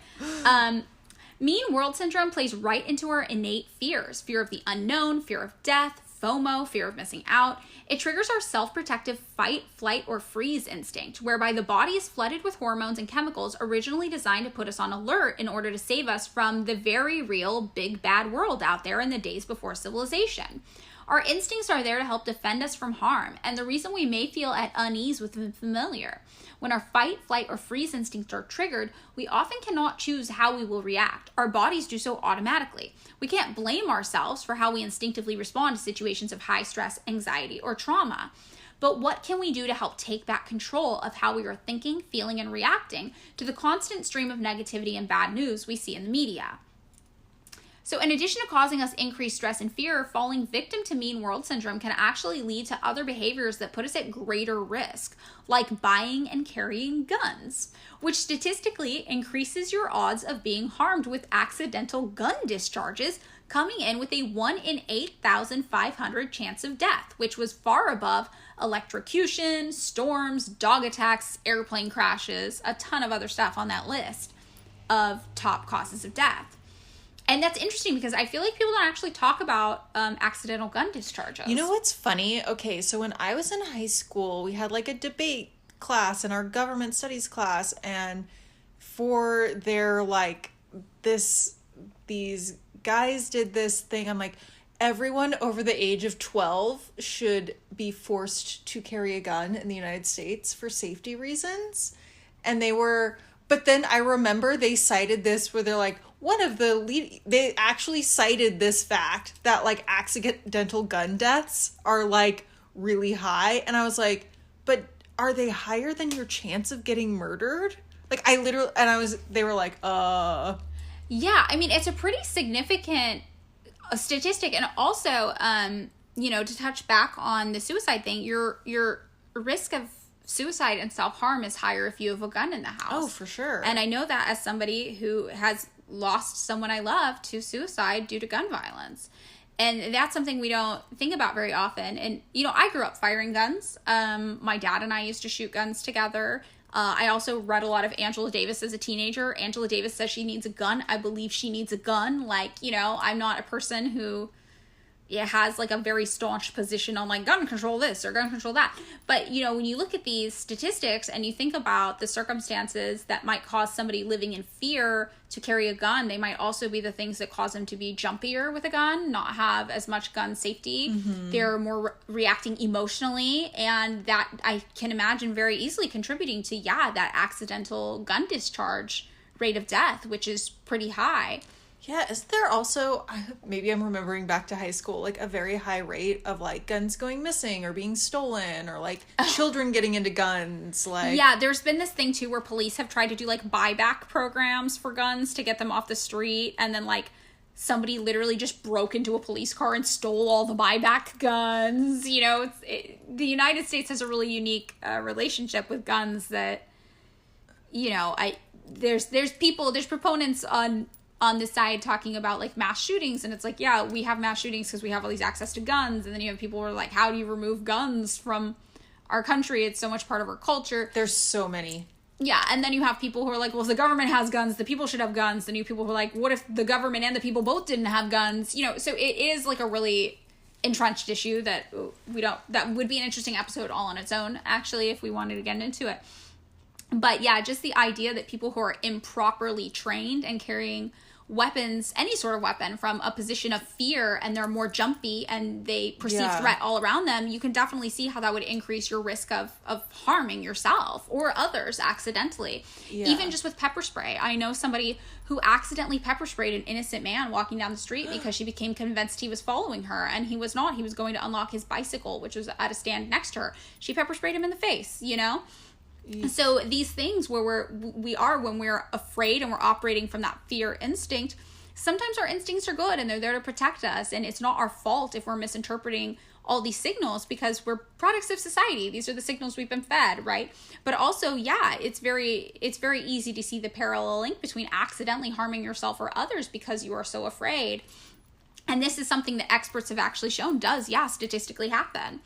Mean world syndrome plays right into our innate fears. Fear of the unknown, fear of death, FOMO, fear of missing out. It triggers our self-protective fight, flight, or freeze instinct, whereby the body is flooded with hormones and chemicals originally designed to put us on alert in order to save us from the very real big bad world out there in the days before civilization. Our instincts are there to help defend us from harm, and the reason we may feel at unease with the familiar. When our fight, flight, or freeze instincts are triggered, we often cannot choose how we will react. Our bodies do so automatically. We can't blame ourselves for how we instinctively respond to situations of high stress, anxiety, or trauma. But what can we do to help take back control of how we are thinking, feeling, and reacting to the constant stream of negativity and bad news we see in the media? So in addition to causing us increased stress and fear, falling victim to mean world syndrome can actually lead to other behaviors that put us at greater risk, like buying and carrying guns, which statistically increases your odds of being harmed with accidental gun discharges, coming in with a 1 in 8,500 chance of death, which was far above electrocution, storms, dog attacks, airplane crashes, a ton of other stuff on that list of top causes of death. And that's interesting because I feel like people don't actually talk about accidental gun discharges. You know what's funny? Okay, so when I was in high school, we had like a debate class in our government studies class, and for their like these guys did this thing. I'm like, everyone over the age of 12 should be forced to carry a gun in the United States for safety reasons. And but then I remember they cited this where they're like, they actually cited this fact that like accidental gun deaths are like really high. And I was like, but are they higher than your chance of getting murdered? Like they were like, Yeah, I mean, it's a pretty significant statistic. And also, to touch back on the suicide thing, your risk of suicide and self-harm is higher if you have a gun in the house. Oh, for sure. And I know that as somebody who has lost someone I love to suicide due to gun violence. And that's something we don't think about very often. And, I grew up firing guns. My dad and I used to shoot guns together. I also read a lot of Angela Davis as a teenager. Angela Davis says she needs a gun. I believe she needs a gun. Like, I'm not a person who has like a very staunch position on like gun control this or gun control that. But, when you look at these statistics and you think about the circumstances that might cause somebody living in fear to carry a gun, they might also be the things that cause them to be jumpier with a gun, not have as much gun safety. Mm-hmm. They're more reacting emotionally, and that I can imagine very easily contributing to, that accidental gun discharge rate of death, which is pretty high. Yeah, is there also, maybe I'm remembering back to high school, like a very high rate of like guns going missing or being stolen or like children getting into guns? Like, yeah, there's been this thing too where police have tried to do like buyback programs for guns to get them off the street, and then like somebody literally just broke into a police car and stole all the buyback guns. The United States has a really unique relationship with guns that, there's proponents on this side talking about like mass shootings, and it's like, yeah, we have mass shootings because we have all these access to guns, and then you have people who are like, how do you remove guns from our country? It's so much part of our culture. There's so many. Yeah, and then you have people who are like, well, if the government has guns, the people should have guns. Then you have people who are like, what if the government and the people both didn't have guns? So it is like a really entrenched issue that would be an interesting episode all on its own, actually, if we wanted to get into it. But yeah, just the idea that people who are improperly trained and carrying weapons, any sort of weapon, from a position of fear, and they're more jumpy and they perceive threat all around them, you can definitely see how that would increase your risk of harming yourself or others accidentally. Yeah. Even just with pepper spray. I know somebody who accidentally pepper sprayed an innocent man walking down the street because she became convinced he was following her, and he was not. He was going to unlock his bicycle, which was at a stand next to her. She pepper sprayed him in the face, So these things where when we're afraid and we're operating from that fear instinct, sometimes our instincts are good and they're there to protect us, and it's not our fault if we're misinterpreting all these signals because we're products of society. These are the signals we've been fed, right? But also, it's very easy to see the parallel link between accidentally harming yourself or others because you are so afraid. And this is something that experts have actually shown does, statistically happen.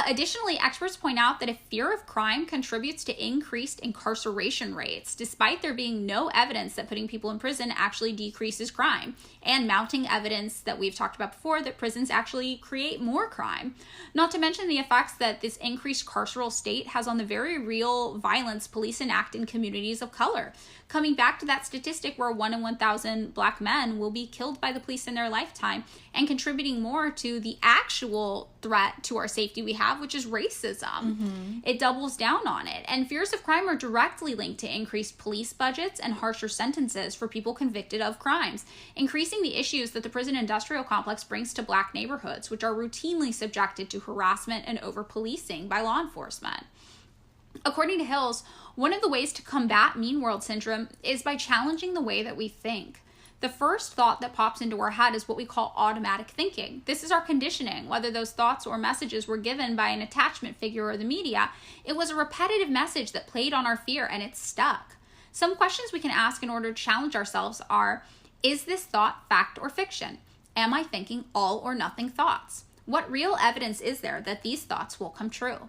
Additionally, experts point out that a fear of crime contributes to increased incarceration rates, despite there being no evidence that putting people in prison actually decreases crime, and mounting evidence that we've talked about before that prisons actually create more crime. Not to mention the effects that this increased carceral state has on the very real violence police enact in communities of color. Coming back to that statistic where 1 in 1,000 Black men will be killed by the police in their lifetime, and contributing more to the actual threat to our safety we have, which is racism. Mm-hmm. It doubles down on it. And fears of crime are directly linked to increased police budgets and harsher sentences for people convicted of crimes, increasing the issues that the prison industrial complex brings to Black neighborhoods, which are routinely subjected to harassment and over-policing by law enforcement. According to Hills, one of the ways to combat mean world syndrome is by challenging the way that we think. The first thought that pops into our head is what we call automatic thinking. This is our conditioning, whether those thoughts or messages were given by an attachment figure or the media. It was a repetitive message that played on our fear, and it stuck. Some questions we can ask in order to challenge ourselves are, is this thought fact or fiction? Am I thinking all or nothing thoughts? What real evidence is there that these thoughts will come true?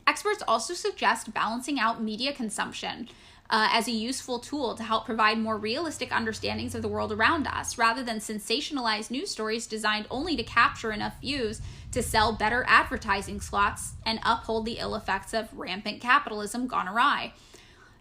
Experts also suggest balancing out media consumption as a useful tool to help provide more realistic understandings of the world around us, rather than sensationalized news stories designed only to capture enough views to sell better advertising slots and uphold the ill effects of rampant capitalism gone awry.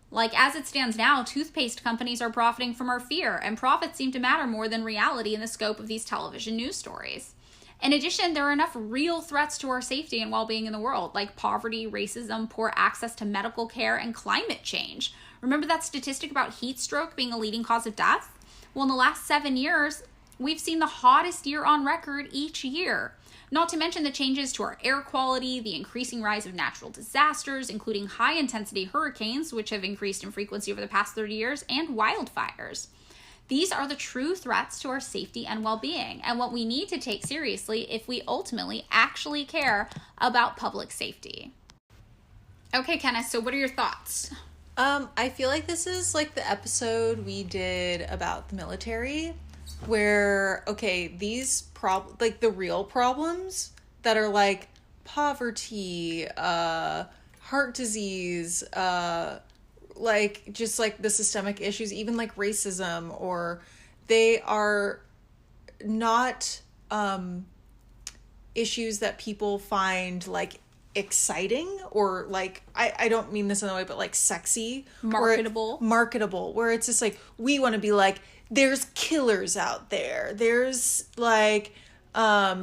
Like, as it stands now, toothpaste companies are profiting from our fear, and profits seem to matter more than reality in the scope of these television news stories. In addition, there are enough real threats to our safety and well-being in the world, like poverty, racism, poor access to medical care, and climate change. Remember that statistic about heat stroke being a leading cause of death? Well, in the last 7 years, we've seen the hottest year on record each year. Not to mention the changes to our air quality, the increasing rise of natural disasters, including high-intensity hurricanes, which have increased in frequency over the past 30 years, and wildfires. These are the true threats to our safety and well-being, and what we need to take seriously if we ultimately actually care about public safety. Okay, Kenna, so what are your thoughts? I feel like this is like the episode we did about the military, where, okay, these like the real problems that are like poverty, heart disease, like just like the systemic issues, even like racism, or they are not issues that people find like exciting, or like I don't mean this in a way, but like sexy, marketable, where it's just like, we want to be like, there's killers out there, there's like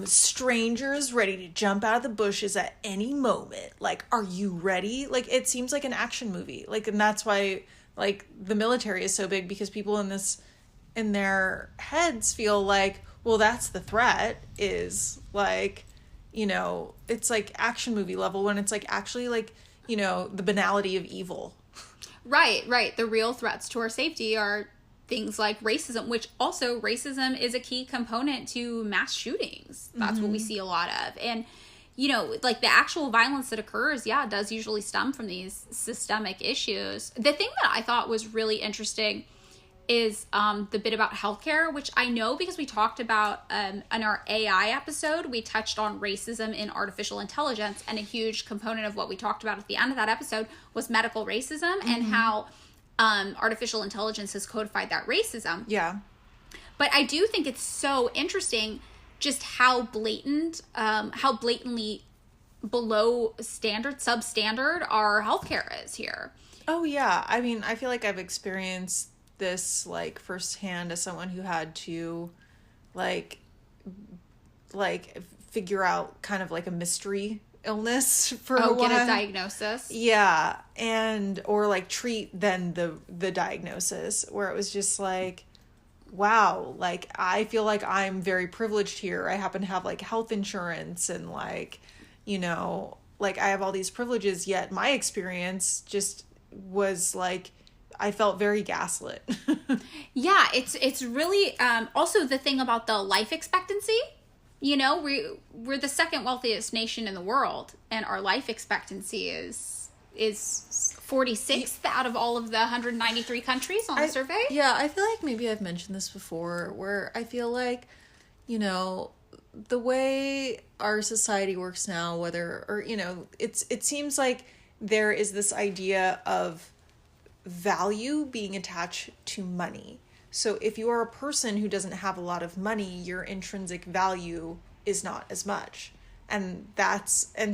strangers ready to jump out of the bushes at any moment, like, are you ready? Like, it seems like an action movie, like, and that's why like the military is so big, because people in their heads feel like, well, that's the threat, is like, you know, it's like action movie level, when it's like actually like, you know, the banality of evil. Right. The real threats to our safety are things like racism, which also racism is a key component to mass shootings. That's what we see a lot of. And, you know, like the actual violence that occurs, does usually stem from these systemic issues. The thing that I thought was really interesting is the bit about healthcare, which I know because we talked about in our AI episode, we touched on racism in artificial intelligence, and a huge component of what we talked about at the end of that episode was medical racism and how artificial intelligence has codified that racism. Yeah. But I do think it's so interesting just how blatantly below standard, substandard our healthcare is here. Oh, yeah. I mean, I feel like I've experienced this like firsthand as someone who had to like figure out kind of like a mystery illness for a while. Get a diagnosis. Yeah. And or like treat then the diagnosis, where it was just like, wow, like I feel like I'm very privileged here. I happen to have like health insurance, and like, you know, like I have all these privileges, yet my experience just was like, I felt very gaslit. Yeah, it's really also the thing about the life expectancy. You know, we're the second wealthiest nation in the world, and our life expectancy is 46th out of all of the 193 countries on the survey. Yeah, I feel like maybe I've mentioned this before, where I feel like, you know, the way our society works now, it seems like there is this idea of value being attached to money. So if you are a person who doesn't have a lot of money, your intrinsic value is not as much. And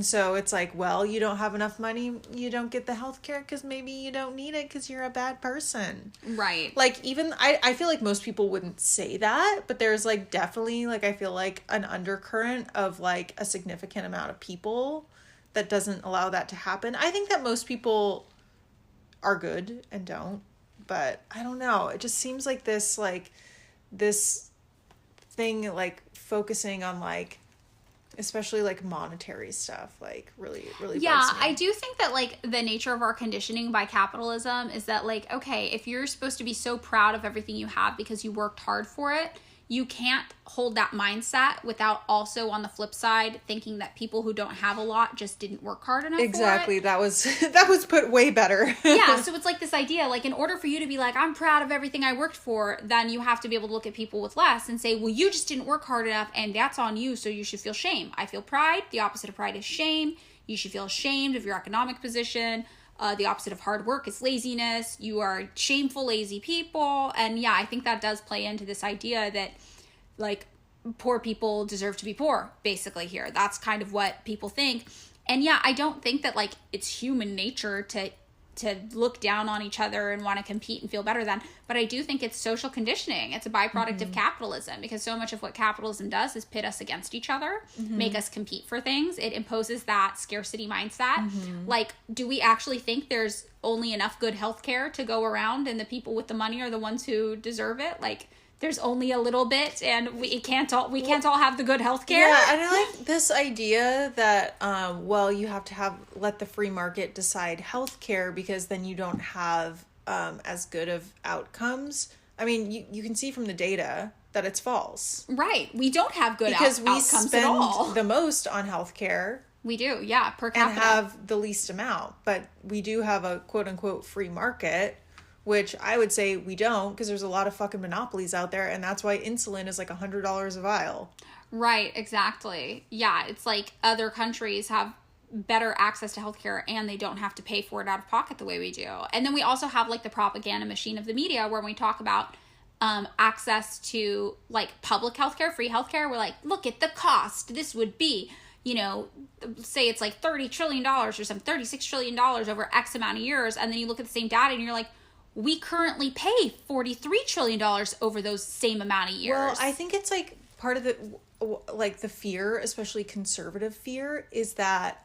so it's like, well, you don't have enough money, you don't get the healthcare because maybe you don't need it because you're a bad person. Right. Like, even I feel like most people wouldn't say that, but there's like definitely like, I feel like an undercurrent of like a significant amount of people that doesn't allow that to happen. I think that most people are good and don't, but I don't know. It just seems like this thing, like focusing on like especially like monetary stuff, like really really Yeah, bugs me. I do think that like the nature of our conditioning by capitalism is that like, okay, if you're supposed to be so proud of everything you have because you worked hard for it, you can't hold that mindset without also on the flip side thinking that people who don't have a lot just didn't work hard enough Exactly. for it. That was put way better. Yeah, so it's like this idea, like in order for you to be like, I'm proud of everything I worked for, then you have to be able to look at people with less and say, well, you just didn't work hard enough and that's on you, so you should feel shame. I feel pride. The opposite of pride is shame. You should feel ashamed of your economic position. The opposite of hard work is laziness. You are shameful, lazy people. And yeah, I think that does play into this idea that like poor people deserve to be poor, basically here. That's kind of what people think. And yeah, I don't think that like it's human nature to look down on each other and want to compete and feel better than, but I do think it's social conditioning. It's a byproduct of capitalism, because so much of what capitalism does is pit us against each other, make us compete for things. It imposes that scarcity mindset. Like, do we actually think there's only enough good healthcare to go around and the people with the money are the ones who deserve it? Like, there's only a little bit, and we can't all have the good health care. Yeah, and I like this idea that well, you have to let the free market decide healthcare, because then you don't have as good of outcomes. I mean, you can see from the data that it's false. Right. We don't have good because we outcomes at all. spend the most on healthcare. We do, yeah, per capita. And have the least amount, but we do have a quote unquote free market, which I would say we don't, because there's a lot of fucking monopolies out there, and that's why insulin is like $100 a vial. Right, exactly. Yeah, it's like other countries have better access to healthcare and they don't have to pay for it out of pocket the way we do. And then we also have like the propaganda machine of the media, where we talk about access to like public healthcare, free healthcare. We're like, look at the cost. This would be, you know, say it's like $30 trillion or some $36 trillion over X amount of years. And then you look at the same data and you're like, we currently pay $43 trillion over those same amount of years. Well, I think it's like part of the, like the fear, especially conservative fear, is that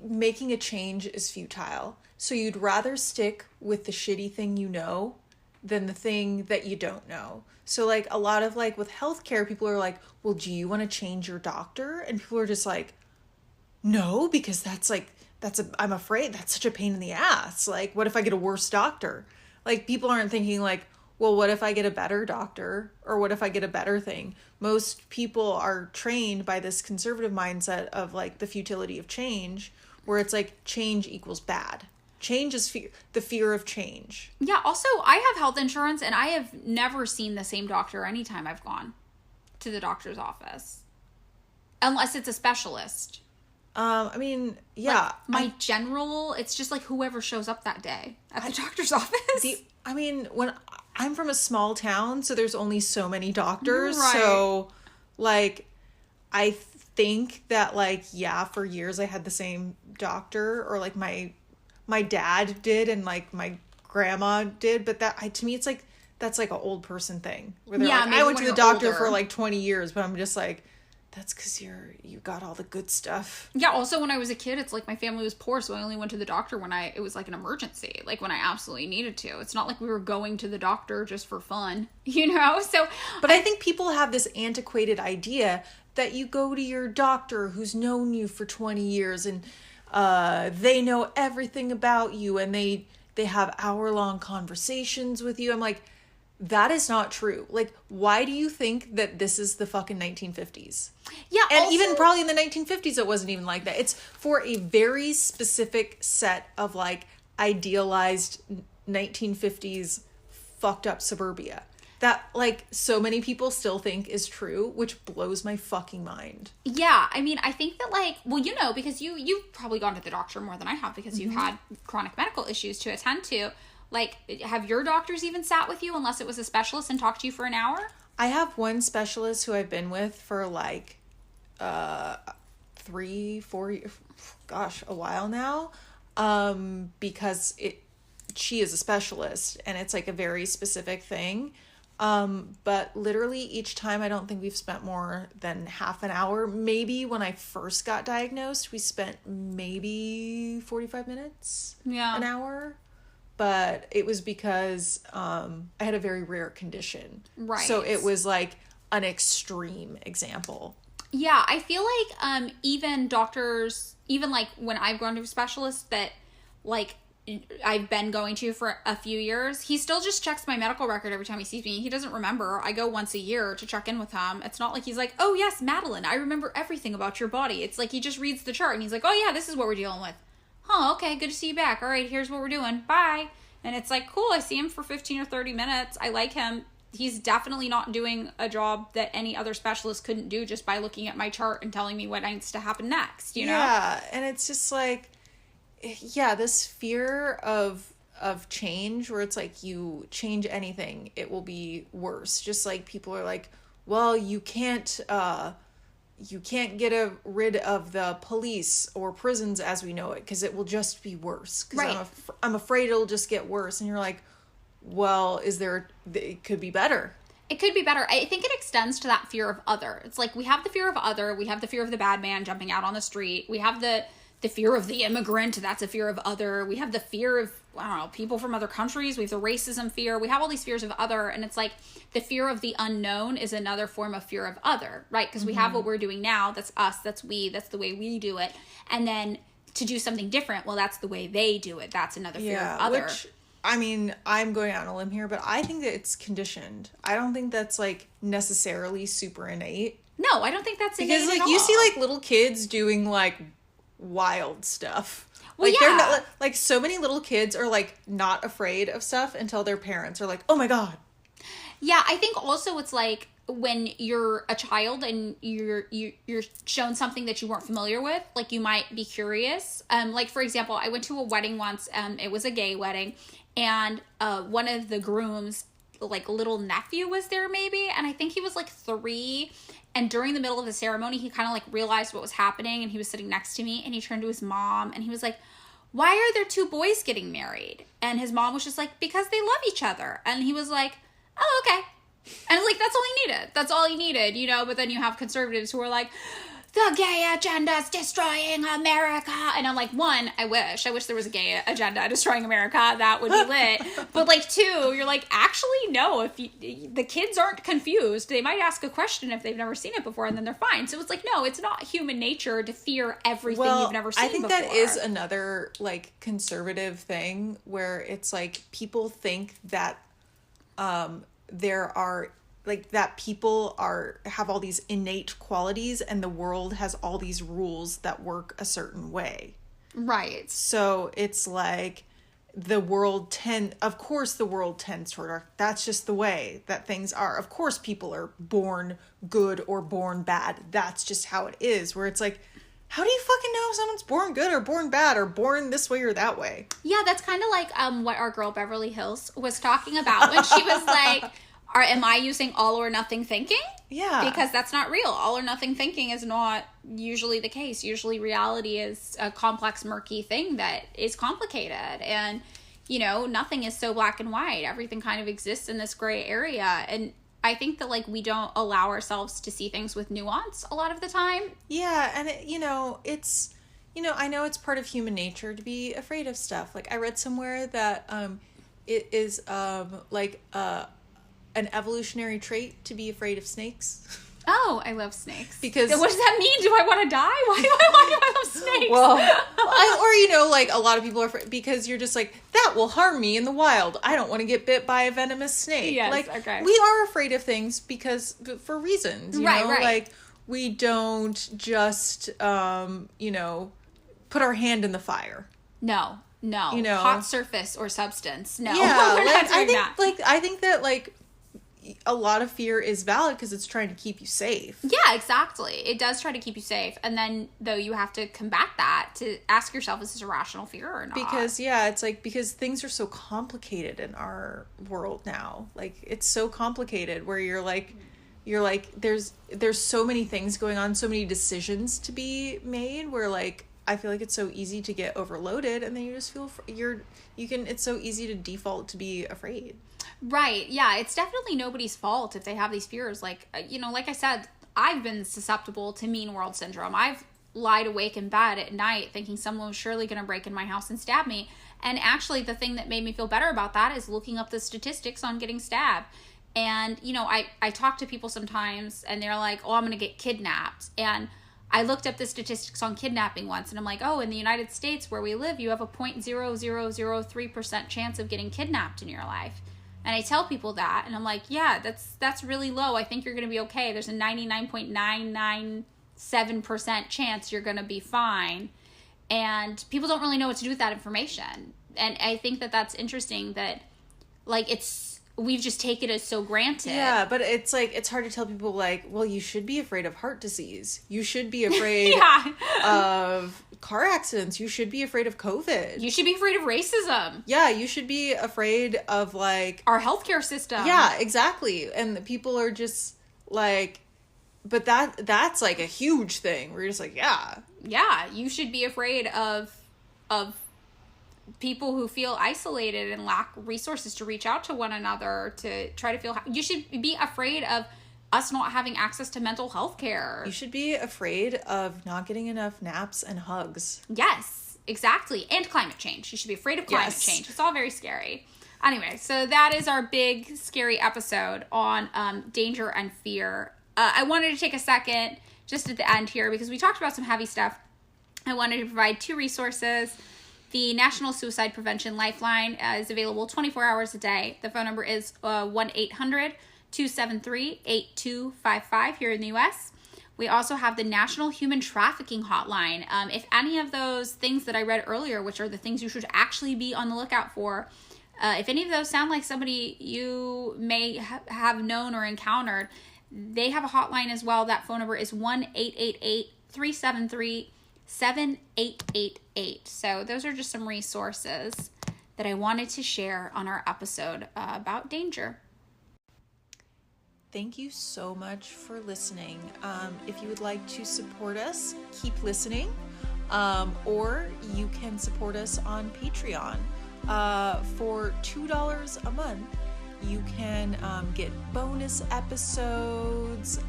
making a change is futile. So you'd rather stick with the shitty thing you know than the thing that you don't know. So like a lot of like with healthcare, people are like, well, do you want to change your doctor? And people are just like, no, because I'm afraid that's such a pain in the ass. Like, what if I get a worse doctor? Like, people aren't thinking like, well, what if I get a better doctor? Or what if I get a better thing? Most people are trained by this conservative mindset of like the futility of change, where it's like change equals bad. Change is the fear of change. Yeah, also, I have health insurance and I have never seen the same doctor anytime I've gone to the doctor's office. Unless it's a specialist. I mean, yeah. Like general, it's just like whoever shows up that day at the doctor's office. When I'm from a small town, so there's only so many doctors. Right. So, like, I think that, like, yeah, for years I had the same doctor, or like my dad did and like my grandma did. But to me, it's like, that's like an old person thing. Where they're like, I went to the doctor for like 20 years, but I'm just like, that's because you got all the good stuff. Yeah, also when I was a kid, it's like my family was poor, so I only went to the doctor when it was like an emergency, like when I absolutely needed to. It's not like we were going to the doctor just for fun, you know? So, but I think people have this antiquated idea that you go to your doctor who's known you for 20 years and they know everything about you, and they have hour-long conversations with you. I'm like, that is not true. Like, why do you think that this is the fucking 1950s? Yeah, and also, even probably in the 1950s, it wasn't even like that. It's for a very specific set of, like, idealized 1950s fucked up suburbia that, like, so many people still think is true, which blows my fucking mind. Yeah, I mean, I think that, like, well, you know, because you've probably gone to the doctor more than I have, because you've had chronic medical issues to attend to. Like, have your doctors even sat with you, unless it was a specialist, and talked to you for an hour? I have one specialist who I've been with for like 3-4 years, gosh, a while now, because she is a specialist and it's like a very specific thing. But literally each time, I don't think we've spent more than half an hour. Maybe when I first got diagnosed, we spent maybe 45 minutes, an hour. But it was because I had a very rare condition. Right. So it was like an extreme example. Yeah, I feel like even doctors, even like when I've gone to a specialist that like I've been going to for a few years, he still just checks my medical record every time he sees me. He doesn't remember. I go once a year to check in with him. It's not like he's like, oh yes, Madeline, I remember everything about your body. It's like he just reads the chart and he's like, oh yeah, this is what we're dealing with. Huh, okay, good to see you back. All right, here's what we're doing. Bye. And it's like, cool, I see him for 15 or 30 minutes. I like him. He's definitely not doing a job that any other specialist couldn't do just by looking at my chart and telling me what needs to happen next, you know? Yeah, and it's just like, yeah, this fear of change where it's like you change anything, it will be worse. Just like people are like, well, you can't get rid of the police or prisons as we know it because it will just be worse. Because right. I'm afraid it'll just get worse. And you're like, well, it could be better. It could be better. I think it extends to that fear of other. It's like we have the fear of other. We have the fear of the bad man jumping out on the street. We have the fear of the immigrant. That's a fear of other. We have the fear of, I don't know, people from other countries. We have the racism fear. We have all these fears of other. And it's like the fear of the unknown is another form of fear of other, right? Because we have what we're doing now. That's us. That's we. That's the way we do it. And then to do something different, well, that's the way they do it. That's another fear of other. Which, I mean, I'm going out on a limb here, but I think that it's conditioned. I don't think that's like necessarily super innate. No, I don't think that's innate because like at you all. see like little kids doing like wild stuff. Well, like yeah. they're not, like so many little kids are like not afraid of stuff until their parents are like, "Oh my god." Yeah, I think also it's like when you're a child and you're shown something that you weren't familiar with, like you might be curious. Like for example, I went to a wedding once. It was a gay wedding, and one of the groom's like little nephew was there maybe, and I think he was like 3. And during the middle of the ceremony, he kind of like realized what was happening, and he was sitting next to me, and he turned to his mom, and he was like, "Why are there 2 boys getting married?" And his mom was just like, "Because they love each other." And he was like, "Oh, okay." And like, that's all he needed. That's all he needed, you know? But then you have conservatives who are like, the gay agenda is destroying America. And I'm like, 1, I wish there was a gay agenda destroying America. That would be lit. But like 2, you're like, actually, no. If the kids aren't confused, they might ask a question if they've never seen it before, and then they're fine. So it's like, no, it's not human nature to fear everything you've never seen before. I think that is another like conservative thing where it's like people think that there are like that people have all these innate qualities and the world has all these rules that work a certain way. Right. So it's like of course the world tends toward that's just the way that things are. Of course people are born good or born bad. That's just how it is. Where it's like, how do you fucking know if someone's born good or born bad or born this way or that way? Yeah, that's kind of like what our girl Beverly Hills was talking about when she was like, am I using all or nothing thinking? Yeah. Because that's not real. All or nothing thinking is not usually the case. Usually reality is a complex, murky thing that is complicated. And, you know, nothing is so black and white. Everything kind of exists in this gray area. And I think that, like, we don't allow ourselves to see things with nuance a lot of the time. Yeah, and, it's, I know it's part of human nature to be afraid of stuff. Like, I read somewhere that it is, an evolutionary trait to be afraid of snakes. Oh, I love snakes. Because what does that mean? Do I want to die? Why do I love snakes? Well, like a lot of people are afraid because you're just like, that will harm me in the wild. I don't want to get bit by a venomous snake. Yes, like, okay. We are afraid of things for reasons, you know? Right. Like, we don't just, put our hand in the fire. No. Hot surface or substance. No. Yeah, we're not doing that. I think that, like, a lot of fear is valid because it's trying to keep you safe. Yeah, exactly. It does try to keep you safe. And then, though, you have to combat that to ask yourself, is this a rational fear or not? Because, yeah, it's like, because things are so complicated in our world now. Like, it's so complicated where you're like, there's so many things going on, so many decisions to be made where, like, I feel like it's so easy to get overloaded and then you just feel, it's so easy to default to be afraid. Right. Yeah. It's definitely nobody's fault if they have these fears. Like, like I said, I've been susceptible to mean world syndrome. I've lied awake in bed at night thinking someone was surely going to break in my house and stab me. And actually the thing that made me feel better about that is looking up the statistics on getting stabbed. And, you know, I talk to people sometimes and they're like, oh, I'm going to get kidnapped. And I looked up the statistics on kidnapping once and I'm like, oh, in the United States where we live, you have a 0.0003% chance of getting kidnapped in your life. And I tell people that and I'm like, yeah, that's really low. I think you're going to be okay. There's a 99.997% chance you're going to be fine. And people don't really know what to do with that information. And I think that that's interesting that, like, we've just taken it so granted. Yeah, but it's like, it's hard to tell people, like, well, you should be afraid of heart disease. You should be afraid of car accidents. You should be afraid of COVID. You should be afraid of racism. Yeah, you should be afraid of, like... our healthcare system. Yeah, exactly. And people are just, like... But that's, like, a huge thing. We're just like, yeah. Yeah, you should be afraid of people who feel isolated and lack resources to reach out to one another to try to feel... You should be afraid of us not having access to mental health care. You should be afraid of not getting enough naps and hugs. Yes, exactly. And climate change. You should be afraid of climate change. It's all very scary. Anyway, so that is our big, scary episode on danger and fear. I wanted to take a second just at the end here because we talked about some heavy stuff. I wanted to provide 2 resources. The National Suicide Prevention Lifeline is available 24 hours a day. The phone number is 1-800-273-8255 here in the U.S. We also have the National Human Trafficking Hotline. If any of those things that I read earlier, which are the things you should actually be on the lookout for, if any of those sound like somebody you may have known or encountered, they have a hotline as well. That phone number is 1-888-373-7888. So those are just some resources that I wanted to share on our episode about danger. Thank you so much for listening. If you would like to support us, keep listening. Or you can support us on Patreon. For $2 a month, you can get bonus episodes.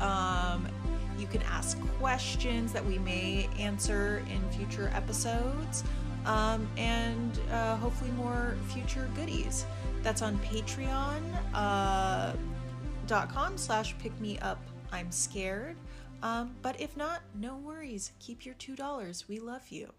You can ask questions that we may answer in future episodes, and hopefully more future goodies. That's on patreon.com/pickmeup. I'm scared. But if not, no worries. Keep your $2. We love you.